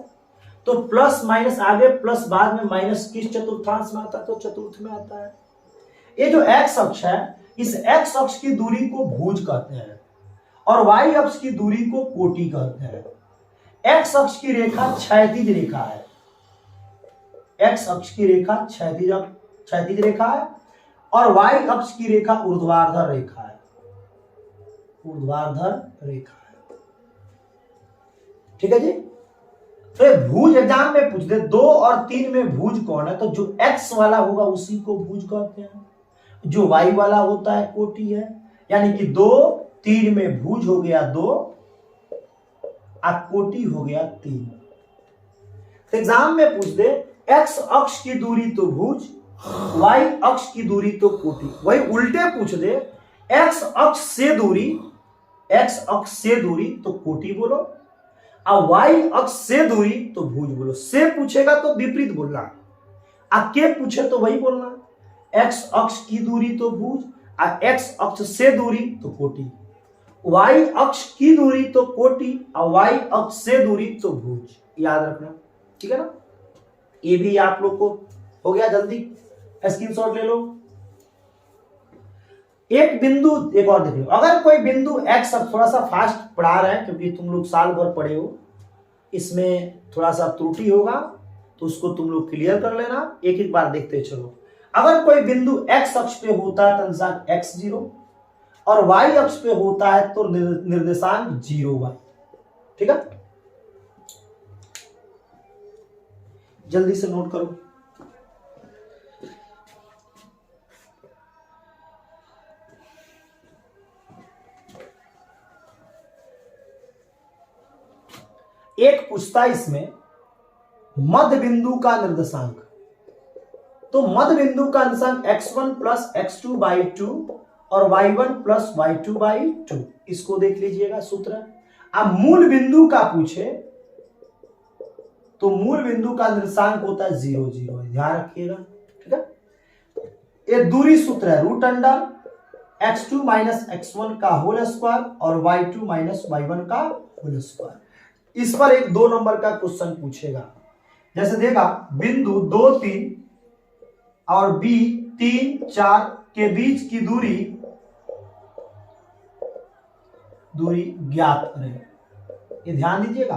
तो प्लस माइनस आगे प्लस बाद में माइनस किस चतुर्थांश में आता है, तो चतुर्थ में आता है। ये जो x अक्ष है, इस x अक्ष की दूरी को भुज कहते हैं और y अक्ष की दूरी को कोटि कहते हैं। x अक्ष की रेखा क्षैतिज रेखा है, x अक्ष की रेखा क्षैतिज रेखा है और y अक्ष की रेखा ऊर्ध्वाधर रेखा है, ऊर्ध्वाधर रेखा है। ठीक है जी। तो भुज एग्जाम में पूछ दे 2 और 3 में भुज कौन है, तो जो x वाला होगा उसी को भुज कहते हैं, जो y वाला होता है कोटि है। यानी कि 2 3 में भुज हो गया 2 और कोटि हो गया 3। तो एग्जाम में पूछ दे x अक्ष की दूरी तो भुज, y अक्ष की दूरी तो कोटि। वही उल्टे पूछ दे x अक्ष से दूरी तो कोटि बोलो और y अक्ष से दूरी तो भुज बोलो। से पूछेगा तो विपरीत बोलना, के पूछे तो वही बोलना। x अक्ष की दूरी तो भुज और x अक्ष से दूरी तो कोटि, y अक्ष की दूरी तो कोटि और y अक्ष से दूरी तो भुज। याद रखना, ठीक है ना। ये भी आप लोग को हो गया, जल्दी स्क्रीनशॉट ले लो। एक बिंदु एक और देख लो, अगर कोई बिंदु x, अब थोड़ा सा फास्ट पढ़ा रहे हैं क्योंकि तुम लोग साल भर पढ़े हो, इसमें थोड़ा सा त्रुटि होगा तो उसको तुम लोग क्लियर कर लेना, एक एक बार देखते चलो। अगर कोई बिंदु x अक्ष पे होता है तो निर्देशांक x0 और y अक्ष पे होता है तो निर्देशांक 0y। ठीक है, जल्दी से नोट करो। एक पूछता इसमें मध्य बिंदु का निर्देशांक, तो मध्य बिंदु का निर्देशांक x1 प्लस x2/2 और y1 प्लस y2/2। इसको देख लीजिएगा सूत्र। अब मूल बिंदु का पूछे तो मूल बिंदु का निर्देशांक होता है 0 0, ध्यान रखिएगा। ठीक है, ये दूरी सूत्र है √x2 माइनस x1 का होल स्क्वायर और y2 माइनस y1 का होल स्क्वायर। इस पर एक 2 नंबर का क्वेश्चन पूछेगा। जैसे देखा बिंदु 2 3 और बी 3 4 के बीच की दूरी ज्ञात करें। ये ध्यान दीजिएगा।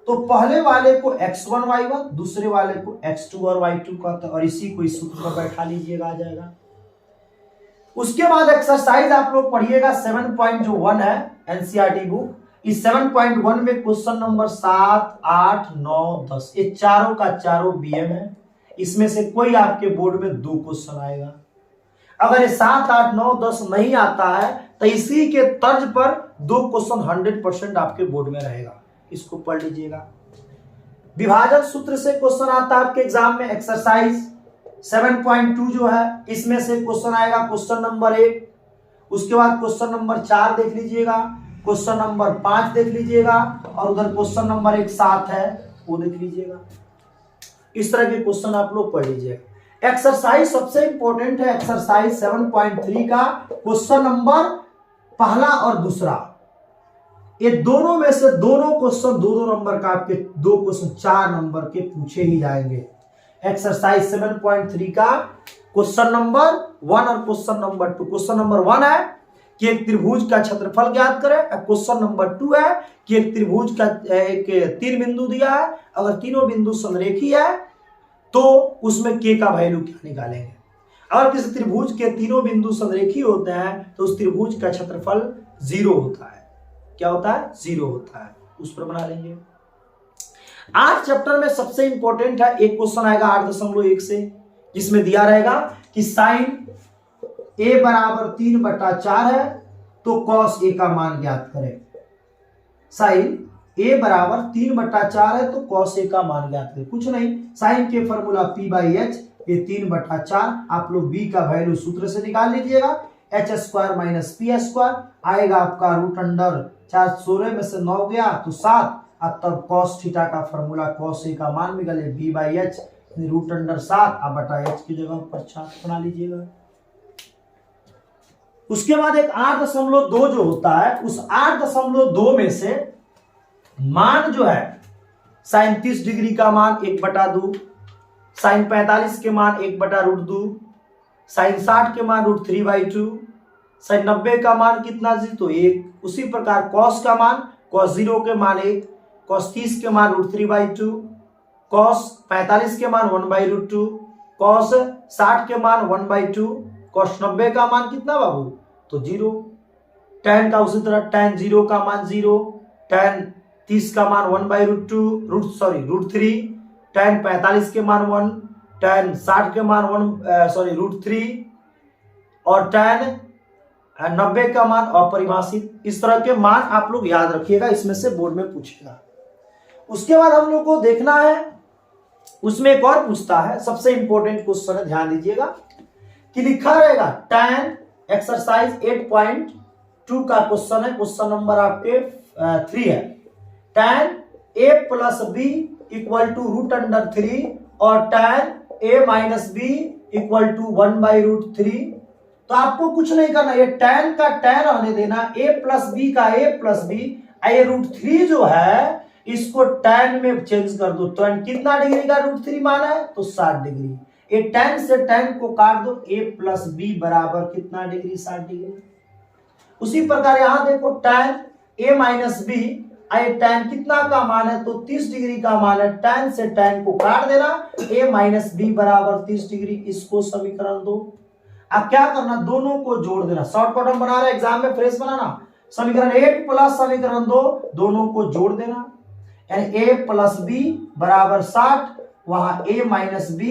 तो पहले वाले को x1 y1, दूसरे वाले को x2 और y2 कहते हैं, और इसी को इस सूत्र पर बैठा लीजिएगा, आ जाएगा। उसके बाद एक्सरसाइज आप लोग पढ़िएगा 7.1 है एनसीईआरटी बुक। इस 7.1 में क्वेश्चन नंबर 7, 8, 9, 10 ये चारों का चारों बीएम है। इसमें से कोई आपके बोर्ड में 2 क्वेश्चन आएगा। अगर ये 7, 8, 9, 10 नहीं आता है तो इसी के तर्ज पर 2 क्वेश्चन 100% आपके बोर्ड में रहेगा। इसको पढ़ लीजिएगा। विभाजन सूत्र से क्वेश्चन आता है आपके एग्जाम में। एक्सरसाइज 7.2 जो है इसमें से क्वेश्चन आएगा क्वेश्चन नंबर 1। उसके बाद क्वेश्चन नंबर 4 देख लीजिएगा, क्वेश्चन नंबर 5 देख लीजिएगा, और उधर क्वेश्चन नंबर 1 7 है वो देख लीजिएगा। इस तरह के क्वेश्चन आप लोग पढ़ लीजिएगा। एक्सरसाइज सबसे इंपॉर्टेंट है। एक्सरसाइज 7.3 का क्वेश्चन नंबर पहला और दूसरा, ये दोनों में से दोनों क्वेश्चन 2-2 नंबर का आपके 2 क्वेश्चन 4 नंबर के पूछे ही जाएंगे। एक्सरसाइज 7.3 का क्वेश्चन नंबर 1 और क्वेश्चन नंबर 2। क्वेश्चन नंबर 1 है कि एक त्रिभुज का क्षेत्रफल ज्ञात करें। क्वेश्चन नंबर 2 है कि एक त्रिभुज का एक 3 बिंदु दिया है, अगर तीनों बिंदु संरेखीय है तो उसमें के का वैल्यू क्या निकालेंगे। अगर किसी त्रिभुज के तीनों बिंदु संरेखीय होते हैं तो उस त्रिभुज का क्षेत्रफल 0 होता है। क्या होता है? 0 होता है। उस पर बना लेंगे। 8 चैप्टर में सबसे इंपॉर्टेंट है एक क्वेश्चन आएगा 8.1 से, जिसमें दिया रहेगा कि साइन a बराबर 3/4 है तो कॉस a का मान ज्ञात करें। साइन a बराबर 3/4 है तो कॉस a का मान ज्ञात करें। कुछ नहीं, साइन के फॉर्मूला p/h, ये 3/4 आप लोग b का वैल्यू सूत्र से निकाल लीजिएगा। h² - p² आएगा आपका √4 में से 9 गया तो 7, अब तब कॉस थीटा का फॉर्मूला कॉस a का मान निकले b/h √7 अब बटा h की जगह पर 4 बना लीजिएगा। उसके बाद एक 8.2 जो होता है, उस 8.2 में से मान जो है साइन 30 डिग्री का मान 1/2, साइन 45 के मान 1/√2, साइन 60 के मान √3/2, साइन 90 का मान कितना जी तो 1। उसी प्रकार कॉस का मान, कॉस 0 के मान 1, कॉस 30 के मान √3/2, कॉस 45 के मान 1/√2, कॉस 60 के मान 1/2, कॉस 90 का मान कितना बाबू तो 0। tan का उसी तरह tan 0 का मान 0, tan 30 का मान 1/√3, tan 45 के मान 1, tan 60 के मान √3 और tan 90 का मान अपरिभाषित। इस तरह के मान आप लोग याद रखिएगा, इसमें से बोर्ड में पूछेगा। उसके बाद हम लोग को देखना है, उसमें एक और पूछता है, सबसे इंपॉर्टेंट क्वेश्चन है, ध्यान दीजिएगा कि लिखा रहेगा tan एक्सरसाइज 8.2 का क्वेश्चन है, क्वेश्चन नंबर आपके 3 है। tan a + b = √3 और tan a - b = 1/√3। तो आपको कुछ नहीं करना, ये tan का tan रहने देना, a + b का a + b, ये √3 जो है इसको tan में चेंज कर दो। tan कितना डिग्री का √3 मान है तो 60 डिग्री। ये tan से tan को काट दो, a + b बराबर कितना डिग्री 60 डिग्री। उसी प्रकार यहां देखो tan a - b, ये tan कितना का मान है तो 30 डिग्री का मान है। tan से tan को काट देना, a - b बराबर 30 डिग्री। इसको समीकरण 2। अब क्या करना, दोनों को जोड़ देना। शॉर्टकट हम बना रहे एग्जाम में, फ्रेश बनाना। समीकरण 1 + समीकरण 2 दोनों को जोड़ देना, यानी a + b बराबर 60, वहां a - b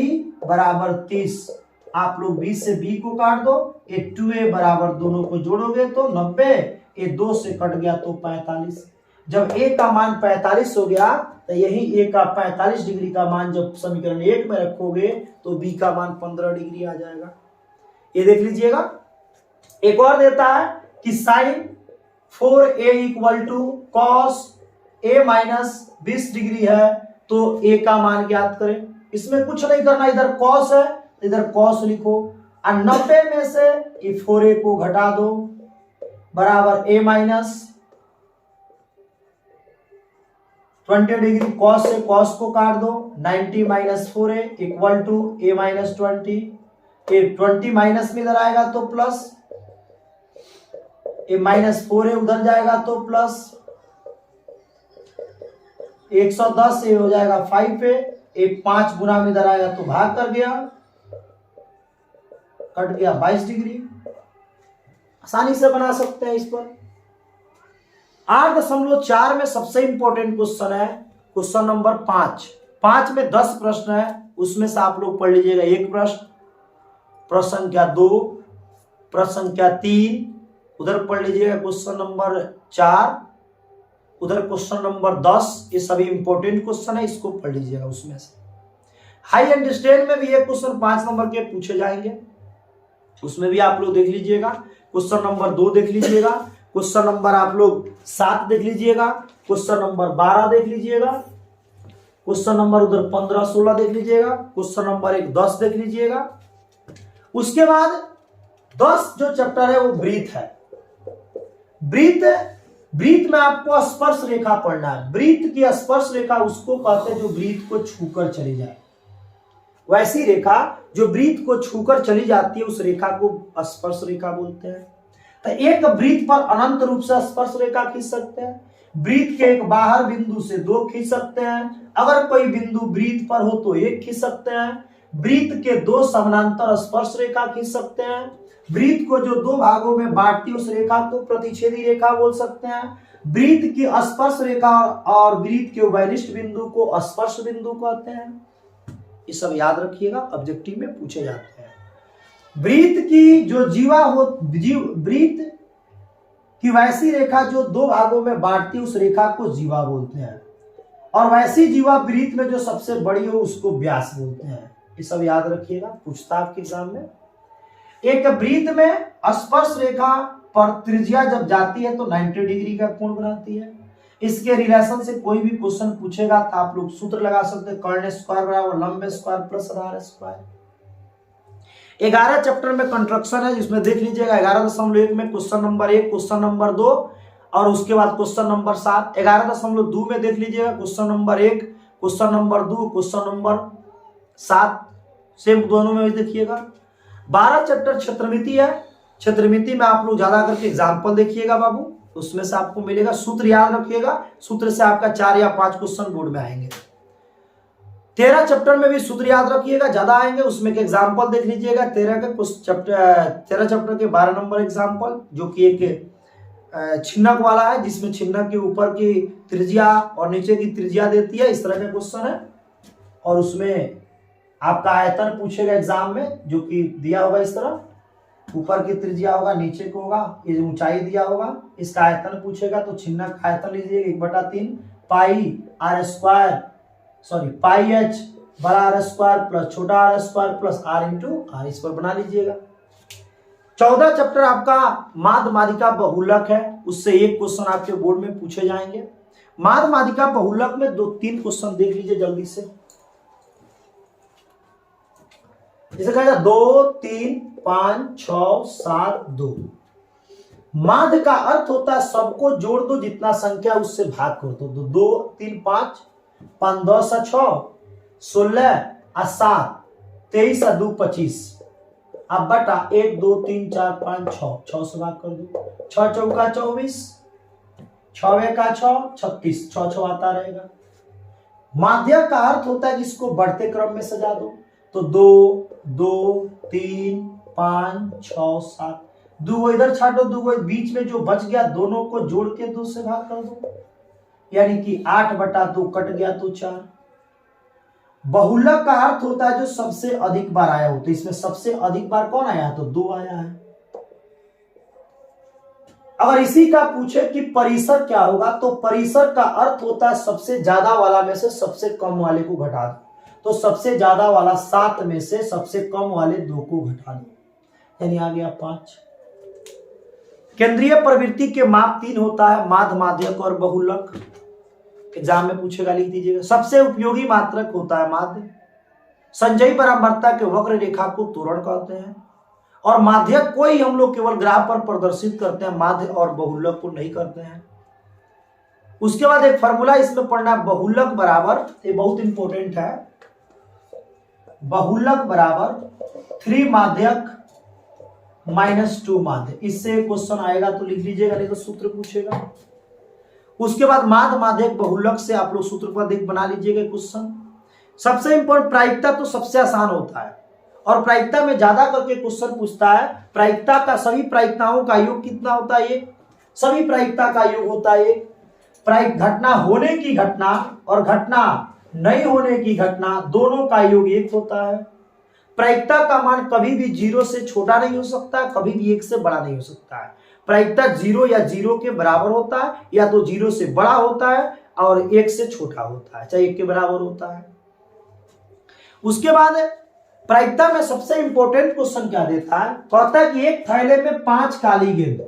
बराबर 30। आप लोग b से b को काट दो, ये 2a बराबर दोनों को जोड़ोगे तो 90, ये 2 से कट गया तो 45। जब a का मान 45 हो गया तो यही a का 45 डिग्री का मान जब समीकरण 1 में रखोगे तो b का मान 15 डिग्री आ जाएगा। ये देख लीजिएगा। एक और देता है कि sign 4a = cos a - 20 degree है तो a का मान ज्ञात करें। इसमें कुछ नहीं करना, इधर cos है इधर cos लिखो, और 90 में से ये 4a को घटा दो बराबर a - 20 डिग्री। cos से cos को काट दो, 90 - 4a = a - 20। ये 20 माइनस में इधर आएगा तो प्लस, ये -4 है उधर जाएगा तो प्लस, 110 ये हो जाएगा 5 पे, ये 5 गुना में इधर आएगा तो भाग कर गया, कट गया 22 डिग्री। आसानी से बना सकते हैं इस पर। 8.4 में सबसे इंपॉर्टेंट क्वेश्चन है क्वेश्चन नंबर 5। 5 में 10 प्रश्न है, उसमें से आप लोग पढ़ लीजिएगा एक प्रश्न, प्रश्न संख्या 2, प्रश्न संख्या 3, उधर पढ़ लीजिएगा क्वेश्चन नंबर 4, उधर क्वेश्चन नंबर 10। ये सभी इंपॉर्टेंट क्वेश्चन है, इसको पढ़ लीजिएगा। उसमें से हाई एंड स्टैंड में भी ये क्वेश्चन 5 नंबर के पूछे जाएंगे, उसमें भी आप लोग देख लीजिएगा। क्वेश्चन नंबर 2 देख लीजिएगा, क्वेश्चन नंबर आप लोग 7 देख लीजिएगा, क्वेश्चन नंबर 12 देख लीजिएगा, क्वेश्चन नंबर उधर 15-16 देख लीजिएगा, क्वेश्चन नंबर 1 10 देख लीजिएगा। उसके बाद 10 जो चैप्टर है वो ब्रीथ है। ब्रीथ में आपको स्पर्श रेखा पढ़ना है। ब्रीथ की स्पर्श रेखा उसको कहते हैं जो ब्रीथ को छूकर चली जाए। वैसी रेखा जो ब्रीथ को छूकर चली जाती है उस रेखा को स्पर्श रेखा बोलते हैं। तो एक ब्रीथ पर अनंत रूप से स्पर्श रेखा खींच सकते हैं। ब्रीथ के एक बाहर बिंदु से 2 खींच सकते हैं। अगर कोई बिंदु ब्रीथ पर हो तो 1 खींच सकते हैं। ब्रीथ के 2 समानांतर स्पर्श रेखा खींच सकते हैं। ब्रीथ को जो 2 भागों में बांटती है उस रेखा को प्रतिच्छेदी रेखा बोल सकते हैं। ब्रीथ की स्पर्श रेखा और ब्रीथ के उभयनिष्ठ बिंदु को स्पर्श बिंदु कहते हैं। ये सब याद रखिएगा, ऑब्जेक्टिव में पूछे जाते हैं। ब्रीथ की जो ब्रीथ की वैसी रेखा जो 2 भागों में बांटती है उस रेखा को जीवा बोलते हैं। और वैसी जीवा ब्रीथ में जो सबसे बड़ी हो उसको व्यास बोलते हैं। ये सब याद रखिएगा, पूछता आपके एग्जाम में। एक ब्रीथ में स्पर्श रेखा पर त्रिज्या जब जाती है तो 90 डिग्री का कोण बनाती है। इसके रिलेशन से कोई भी क्वेश्चन पूछेगा तो आप लोग सूत्र लगा सकते हैं, कर्ण स्क्वायर बराबर लंब स्क्वायर प्लस आधार स्क्वायर। 11 चैप्टर में कंस्ट्रक्शन है, जिसमें देख लीजिएगा 11.1 में क्वेश्चन नंबर 1, क्वेश्चन नंबर 2 और उसके बाद क्वेश्चन नंबर 7। 11.2 में देख लीजिएगा question number 1, question number 2, question number 7, same दोनों में देखिएगा। 12 चैप्टर क्षेत्रमिति है। क्षेत्रमिति में आप लोग ज्यादा करके एग्जाम्पल देखिएगा बाबू, उसमें से आपको मिलेगा। सूत्र याद रखिएगा, सूत्र से आपका 4 या 5 क्वेश्चन बोर्ड में आएंगे। 13 चैप्टर में भी सूत्र याद रखिएगा, ज्यादा आएंगे। उसमें के एग्जाम्पल देख लीजिएगा। 13 चैप्टर के 12 नंबर एग्जाम्पल, जो कि एक छिन्नक वाला है, जिसमें छिन्नक के ऊपर की त्रिज्या और नीचे की त्रिज्या देती है, इस तरह का क्वेश्चन है। और उसमें आपका आयतन पूछेगा एग्जाम में, जो कि दिया होगा इस तरह, ऊपर की त्रिज्या होगा, नीचे को होगा, ये ऊंचाई दिया होगा, इसका आयतन पूछेगा। तो छिन्नक का आयतन लीजिए 1/3 pi r square, sorry pi h बड़ा आर स्क्वायर प्लस छोटा r square plus r into r, इस पर बना लीजिएगा। 14 चैप्टर आपका माध्य माध्यिका बहुलक है, उससे एक क्वेश्चन आपके बोर्ड में पूछे जाएंगे। माध्य माध्यिका बहुलक में 2-3 क्वेश्चन देख लीजिए जल्दी से। जैसे कहेगा 2, 3, 5, 6, 7, 2। माध्य का अर्थ होता है सबको जोड़ दो, जितना संख्या उससे भाग कर दो। 2, 3, 5, 5, 10, 6, 16, 7, 23, 2, 25। अब बटा 1, 2, 3, 4, 5, 6 से भाग कर दो। 6 चौका 24, 6 एका 6, 36, 6 आता रहेगा। माध्य का अर्थ होता है जिसको बढ़ते क्रम में सजा दो। तो 2, 2, 3, 5, 6, 7, 2 इधर छाटो, 2 बीच में जो बच गया दोनों को जोड़ के 2 से भाग कर दो, यानी कि 8/2 कट गया तो 4। बहुलक का अर्थ होता है जो सबसे अधिक बार आया हो। तो इसमें सबसे अधिक बार कौन आया? तो 2 आया है। अगर इसी का पूछे कि परिसर क्या होगा, तो परिसर का अर्थ होता है सबसे ज्यादा वाला में से सबसे कम वाले को घटा दो। तो सबसे ज्यादा वाला 7 में से सबसे कम वाले 2 को घटा दो, यानी आ गया 5। केंद्रीय प्रवृत्ति के माप 3 होता है, माध्य, माध्यक और बहुलक। एग्जाम में पूछेगा, लिख दीजिएगा। सबसे उपयोगी मात्रक होता है माध्य। संचयी बराबरता के वक्र रेखा को त्वरण कहते हैं। और माध्यक को ही हम लोग केवल ग्राफ पर प्रदर्शित करते हैं, माध्य और बहुलक को नहीं करते हैं। उसके बाद एक फॉर्मूला इसमें पढ़ना, बहुलक बराबर, ये बहुत इंपॉर्टेंट है। बहुलक बराबर 3 माध्यक -2 माध्यक। इससे क्वेश्चन आएगा तो लिख लीजिएगा, नहीं तो सूत्र पूछेगा। उसके बाद माध्य माध्यक बहुलक से आप लोग सूत्र पर देख बना लीजिएगा क्वेश्चन। सबसे इंपॉर्टेंट प्रायिकता तो सबसे आसान होता है, और प्रायिकता में ज्यादा करके क्वेश्चन पूछता है प्रायिकता का सभी प्रायिकताओं का योग कितना होता है। सभी प्रायिकता का योग होता है प्रायिक घटना होने की घटना और घटना नहीं होने की घटना दोनों का योग 1 होता है। प्रायिकता का मान कभी भी 0 से छोटा नहीं हो सकता, कभी भी 1 से बड़ा नहीं हो सकता है। प्रायिकता 0 या 0 के बराबर होता है, या तो 0 से बड़ा होता है और 1 से छोटा होता है, चाहे 1 के बराबर होता है। उसके बाद प्रायिकता में सबसे इंपॉर्टेंट क्वेश्चन क्या देता है, कहता है कि एक थैले में 5 काली गेंद,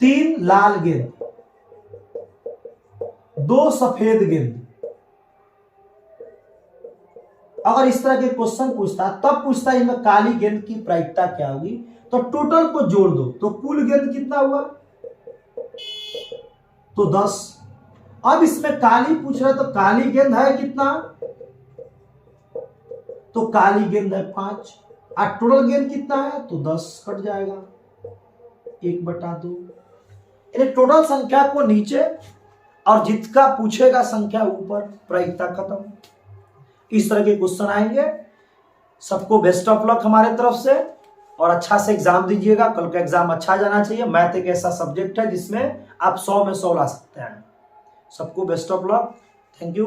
3 लाल गेंद, 2 सफेद गेंद। अगर इस तरह के क्वेश्चन पूछता तब पूछता है इनमें काली गेंद की प्रायिकता क्या होगी, तो टोटल को जोड़ दो तो कुल गेंद कितना हुआ, तो 10। अब इसमें काली पूछ रहा है तो काली गेंद है कितना, तो काली गेंद है 5, और टोटल गेंद कितना है तो 10 कट जाएगा 1/2। यानी टोटल संख्या को नीचे और जितना पूछेगा संख्या ऊपर, प्रायिकता खत्म। इस तरह के क्वेश्चन आएंगे। सबको बेस्ट ऑफ लक हमारे तरफ से, और अच्छा से एग्जाम दीजिएगा। कल का एग्जाम अच्छा जाना चाहिए। मैथ एक ऐसा सब्जेक्ट है जिसमें आप 100 में 100 ला सकते हैं। सबको best of luck. Thank you.